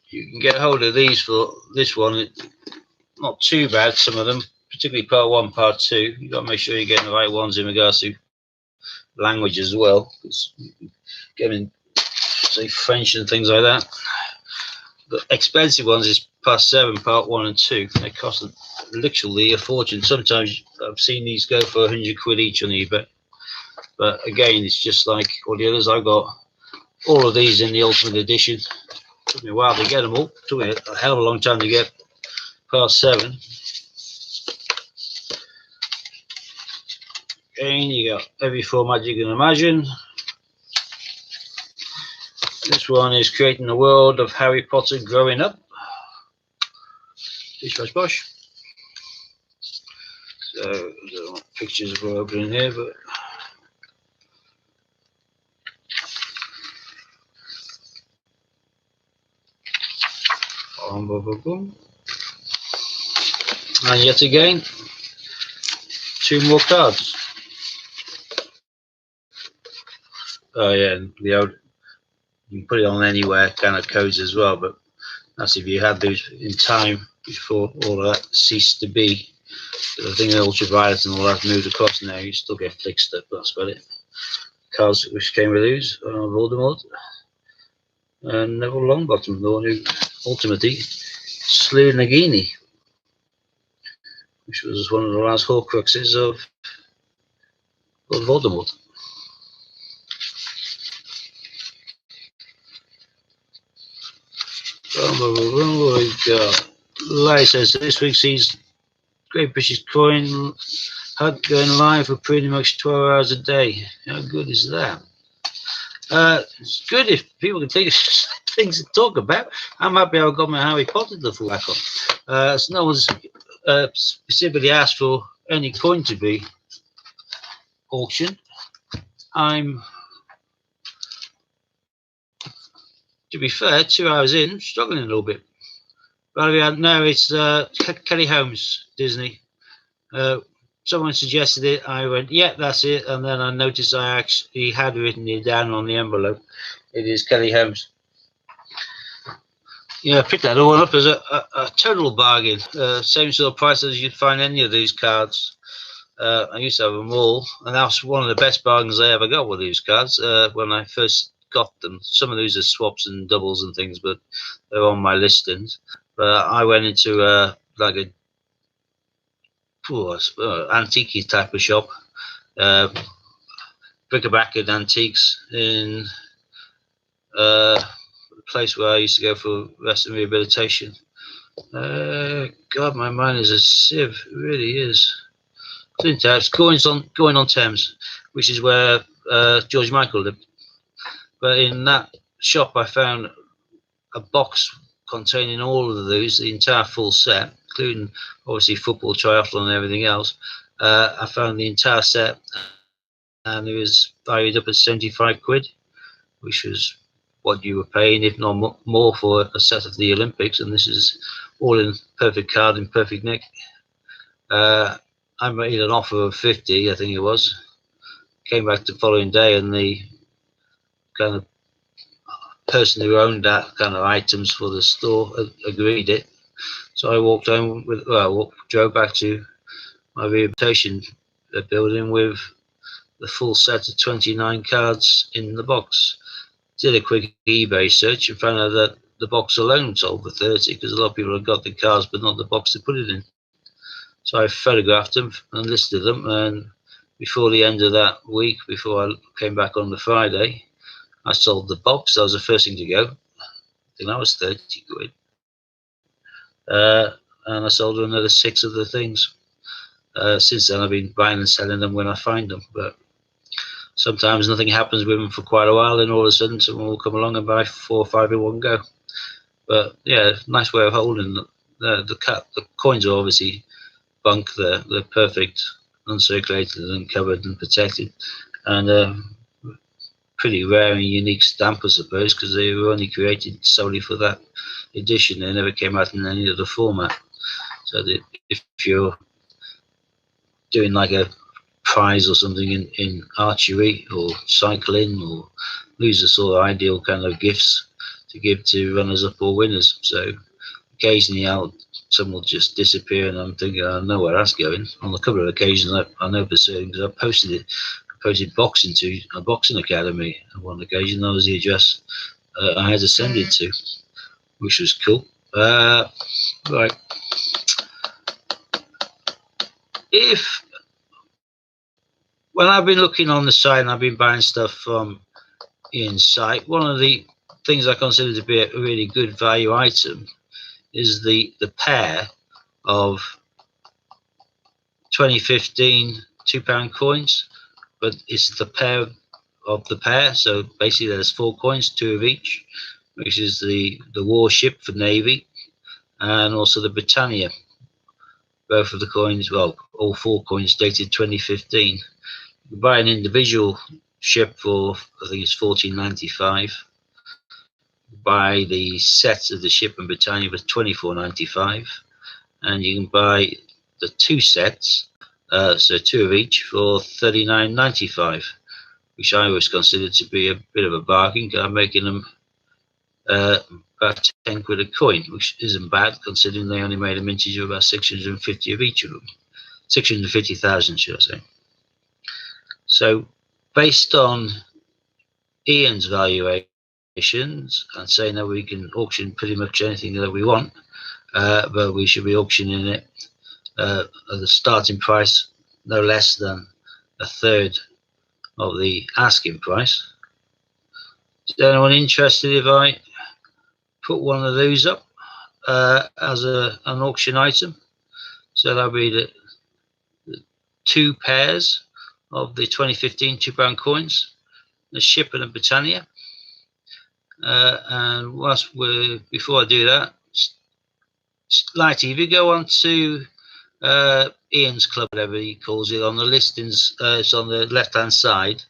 You can get hold of these for this one. Not too bad, some of them, particularly part 1, part 2. You've got to make sure you're getting the right ones in regards to language as well. Because getting, say, French and things like that. The expensive ones is past 7, part 1 and 2. They cost literally a fortune. Sometimes I've seen these go for 100 quid each on eBay. But again, it's just like all the others. I've got all of these in the Ultimate Edition. Took me a while to get them all. Took me a hell of a long time to get past 7. Again, you got every format you can imagine. This one is creating the world of Harry Potter growing up. Bish bash bosh. So, I don't know what pictures are opening here, but boom, boom, boom, boom. And yet again, 2 more cards. Oh yeah, the old, you can put it on anywhere kind of codes as well, but that's if you had those in time before all of that ceased to be. I think the ultraviolet and all that moved across now, you still get flick stuff, that's about it. Cards which came with these are Voldemort and Neville Longbottom, the one who ultimately slew Nagini, which was one of the last Horcruxes of Voldemort. We've got Lai says this week sees Great British Coin Hut going live for pretty much 12 hours a day. How good is that? It's good if people can think of things to talk about. I'm happy I got my Harry Potter to fall back on. So no one's specifically asked for any coin to be auctioned. I'm, to be fair, 2 hours in, struggling a little bit. But no, it's Kelly Holmes, Disney. Someone suggested it. I went, yeah, that's it. And then I noticed I actually had written it down on the envelope. It is Kelly Holmes. Yeah, I picked that all up as a total bargain. Same sort of price as you'd find any of these cards. I used to have them all, and that was one of the best bargains I ever got with these cards when I first got them. Some of these are swaps and doubles and things, but they're on my listings. But I went into like a antique type of shop, bric-a-brac and antiques in a place where I used to go for rest and rehabilitation. God, my mind is a sieve. It really is. Going on Thames, which is where George Michael lived. But in that shop, I found a box containing all of those, the entire full set, including obviously football, triathlon, and everything else. I found the entire set, and it was valued up at 75 quid, which was what you were paying, if not more, for a set of the Olympics. And this is all in perfect card and perfect nick. I made an offer of 50, I think it was. Came back the following day, and the kind of person who owned that kind of items for the store agreed it. So I walked home with, drove back to my rehabilitation building with the full set of 29 cards in the box. Did a quick eBay search and found out that the box alone sold for 30, because a lot of people had got the cards but not the box to put it in. So I photographed them and listed them, and before the end of that week, before I came back on the Friday, I sold the box. That was the first thing to go. I think that was 30 quid. And I sold another 6 of the things. Since then, I've been buying and selling them when I find them. But sometimes nothing happens with them for quite a while, and all of a sudden someone will come along and buy 4 or 5 in one go. But yeah, nice way of holding them. The coins are obviously bunk. They're perfect, uncirculated and covered and protected, and pretty rare and unique stamp, I suppose, because they were only created solely for that edition. They never came out in any other format. So that if you're doing like a prize or something in archery or cycling, or these are sort of ideal kind of gifts to give to runners-up or winners. So occasionally some will just disappear, and I'm thinking, I know where that's going. On a couple of occasions, I know for certain, because I posted boxing to a boxing academy on one occasion. That was the address I had to send it to, which was cool. Right. When I've been looking on the site and I've been buying stuff from Ian's site, one of the things I consider to be a really good value item is the pair of 2015 £2 coins, but it's the pair of the pair. So basically there's 4 coins, 2 of each, which is the warship for Navy, and also the Britannia. Both of the coins, well, all 4 coins dated 2015. You buy an individual ship for, I think it's $14.95. Buy the set of the ship and Britannia for $24.95, and you can buy the 2 sets, so 2 of each, for $39.95, which I always consider to be a bit of a bargain, because I'm making them about 10 quid a coin, which isn't bad considering they only made a mintage of about 650 of each of them. 650,000, should I say. So based on Ian's valuations and saying that we can auction pretty much anything that we want, but we should be auctioning it at the starting price no less than a third of the asking price. Is anyone interested if I put one of those up as an auction item? So that'll be the 2 pairs of the 2015 £2 coins, the ship and the Britannia. And before I do that, Lighty, if you go on to Ian's club, whatever he calls it, on the listings, it's on the left hand side.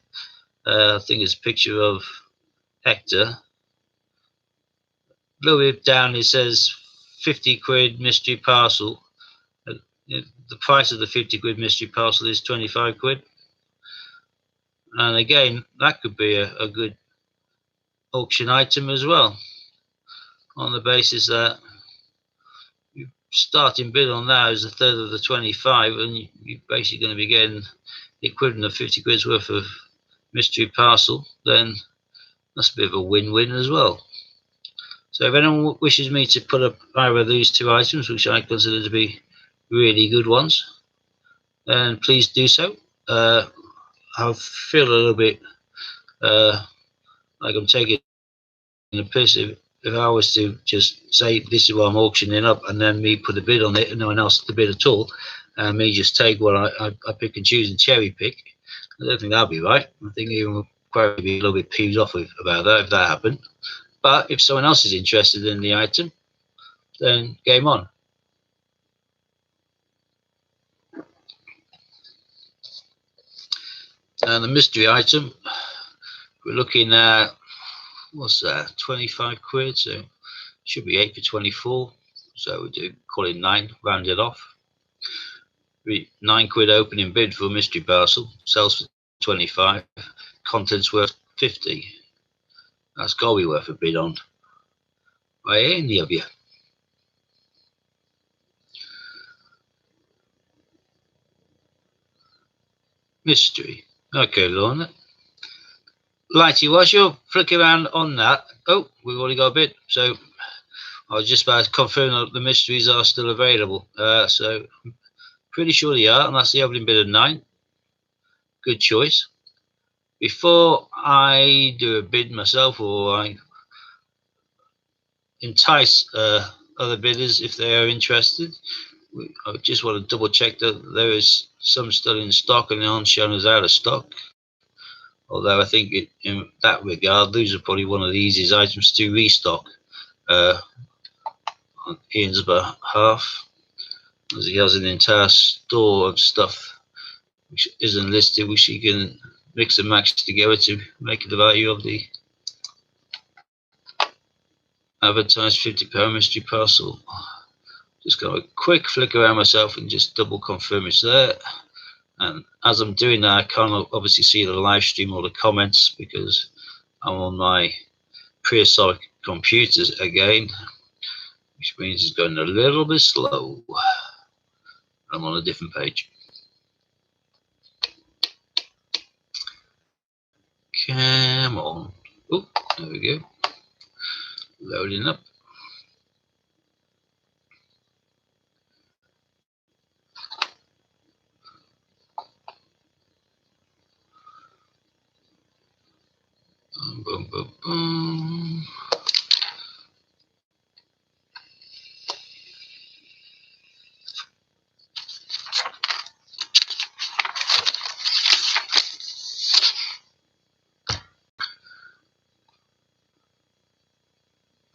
I think it's a picture of Hector. A little bit down it says 50 quid mystery parcel. The price of the 50 quid mystery parcel is 25 quid. And again, that could be a good auction item as well, on the basis that your starting bid on that is a third of the 25, and you're basically going to be getting the equivalent of 50 quid's worth of mystery parcel. Then that's a bit of a win-win as well. So if anyone wishes me to put up either of these two items, which I consider to be really good ones, then please do so. I feel a little bit like I'm taking a piss if I was to just say this is what I'm auctioning up and then me put a bid on it and no one else to bid at all, and me just take what I pick and choose and cherry pick. I don't think that'd be right. I think even would probably be a little bit peeved off about that if that happened. But if someone else is interested in the item, then game on. And the mystery item, we're looking at, what's that, 25 quid, so should be 8 for 24, so we do call it 9, round it off. 9 quid opening bid for a mystery parcel, sells for 25, contents worth 50. That's got to be worth a bid on by any of you. Mystery. Okay, Lorna. Lighty, whilst you're flicking around on that, oh, we've already got a bid, so I was just about to confirm that the mysteries are still available. So pretty sure they are, and that's the opening bid of 9. Good choice. Before I do a bid myself, or I entice other bidders if they are interested, I just want to double check that there is some still in stock and aren't shown as out of stock. Although I think in that regard, these are probably one of the easiest items to restock on Ian's behalf, as he has an entire store of stuff which isn't listed, which he can mix and match together to make the value of the advertised £50 mystery parcel. Just got a quick flick around myself and just double confirm it's there. And as I'm doing that, I can't obviously see the live stream or the comments because I'm on my prehistoric computers again, which means it's going a little bit slow. I'm on a different page. Come on. Oh, there we go. Loading up. Boom, boom, boom.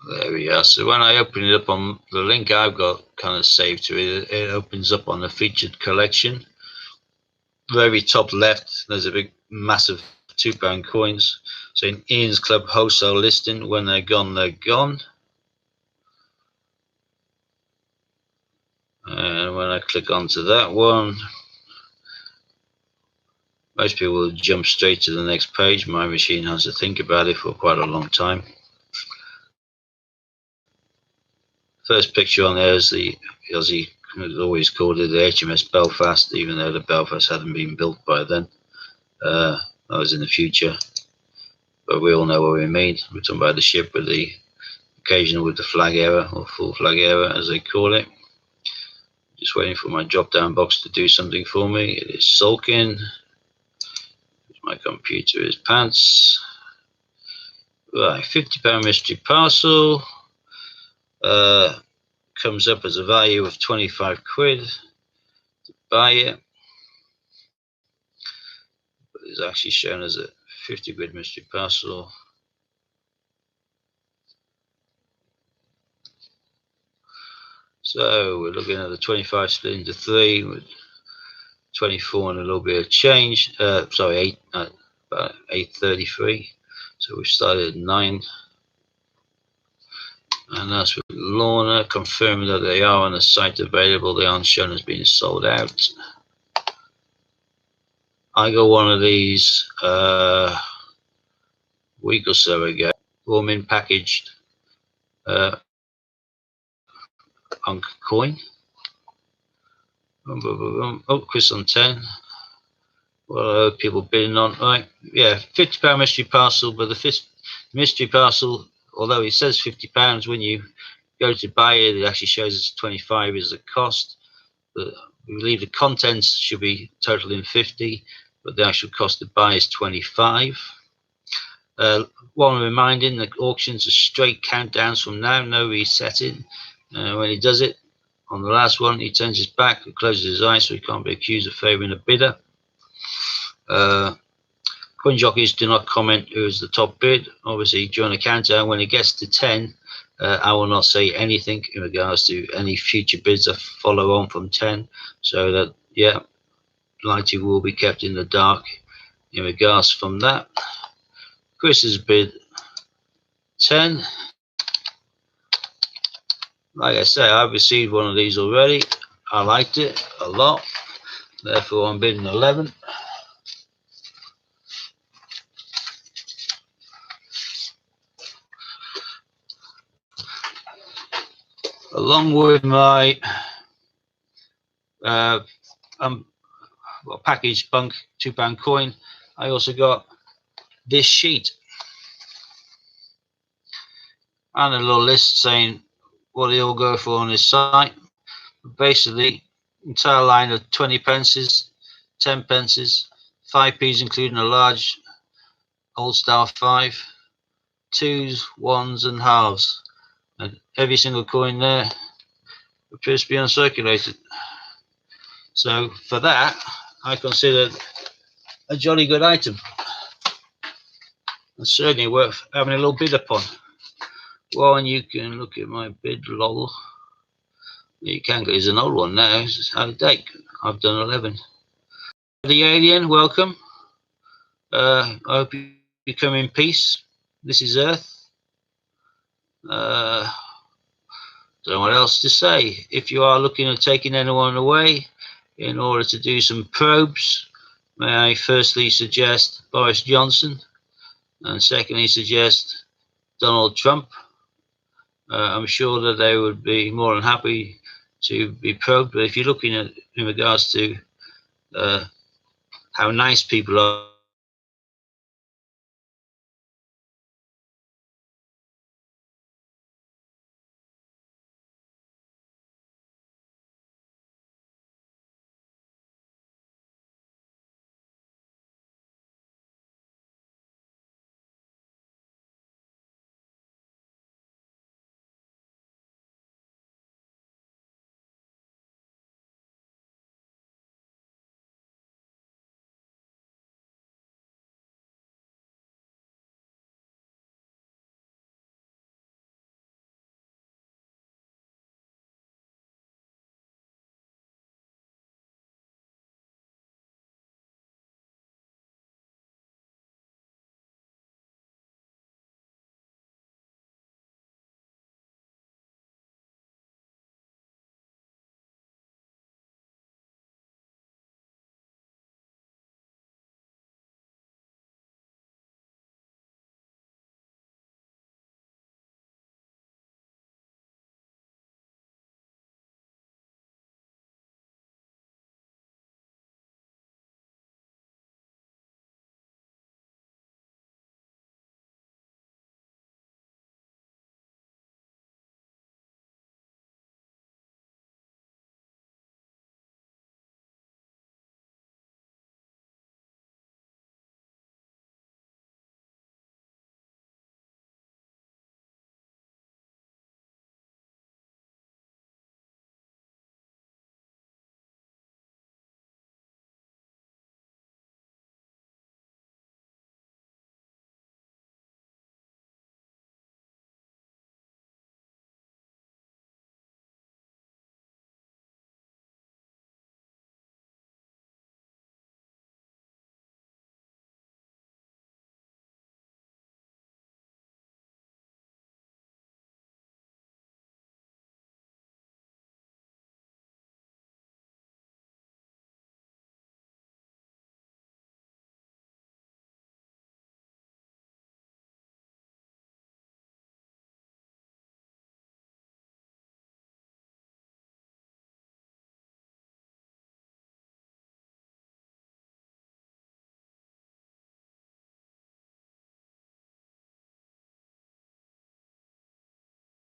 There we are. So when I open it up on the link I've got kind of saved to it, it opens up on the featured collection. Very top left, there's a big, massive £2 coins. So in Ian's Club wholesale listing, when they're gone, they're gone. And when I click onto that one, most people will jump straight to the next page. My machine has to think about it for quite a long time. First picture on there is the, as he always called it, the HMS Belfast, even though the Belfast hadn't been built by then. That was in the future. But we all know what we mean. We're talking about the ship with the occasional with the flag error, or full flag error as they call it. Just waiting for my drop down box to do something for me. It is sulking. My computer is pants. Right, £50 mystery parcel. Comes up as a value of 25 quid to buy it. But it's actually shown as a 50 quid mystery parcel. So we're looking at the 25 split into 3 with 24 and a little bit of change. Sorry, about 8:33. So we started at 9. And that's with Lorna, confirming that they are on the site available. They aren't shown as being sold out. I got one of these week or so ago, warm in packaged on coin. Oh, Chris on 10. Well, people bidding on, right? Yeah, £50 mystery parcel, but the mystery parcel, although it says £50, when you go to buy it, it actually shows it's 25 is the cost. But we believe the contents should be totaling 50, but the actual cost to buy is 25. One reminding, the auctions are straight countdowns from now, no resetting. When he does it, on the last one, he turns his back and closes his eyes so he can't be accused of favouring a bidder. Coin jockeys do not comment who is the top bid. Obviously, during the countdown, when it gets to 10, I will not say anything in regards to any future bids that follow on from 10. So that, yeah, Lighty will be kept in the dark in regards from that. Chris's bid 10. Like I say, I've received one of these already. I liked it a lot. Therefore, I'm bidding 11. Along with my packaged bunk £2 coin, I also got this sheet and a little list saying what they all go for on this site. Basically, entire line of 20 pences, 10 pences, 5p's including a large old style 5, 2s, 1s and halves, and every single coin there appears to be uncirculated. So for that, I consider a jolly good item, and certainly worth having a little bid upon. Well, and you can look at my bid lol. You can go, it's an old one now, it's out of date. I've done 11. The alien, welcome. I hope you come in peace. This is Earth. Don't know what else to say. If you are looking at taking anyone away in order to do some probes, may I firstly suggest Boris Johnson, and secondly suggest Donald Trump. I'm sure that they would be more than happy to be probed, but if you're looking at in regards to how nice people are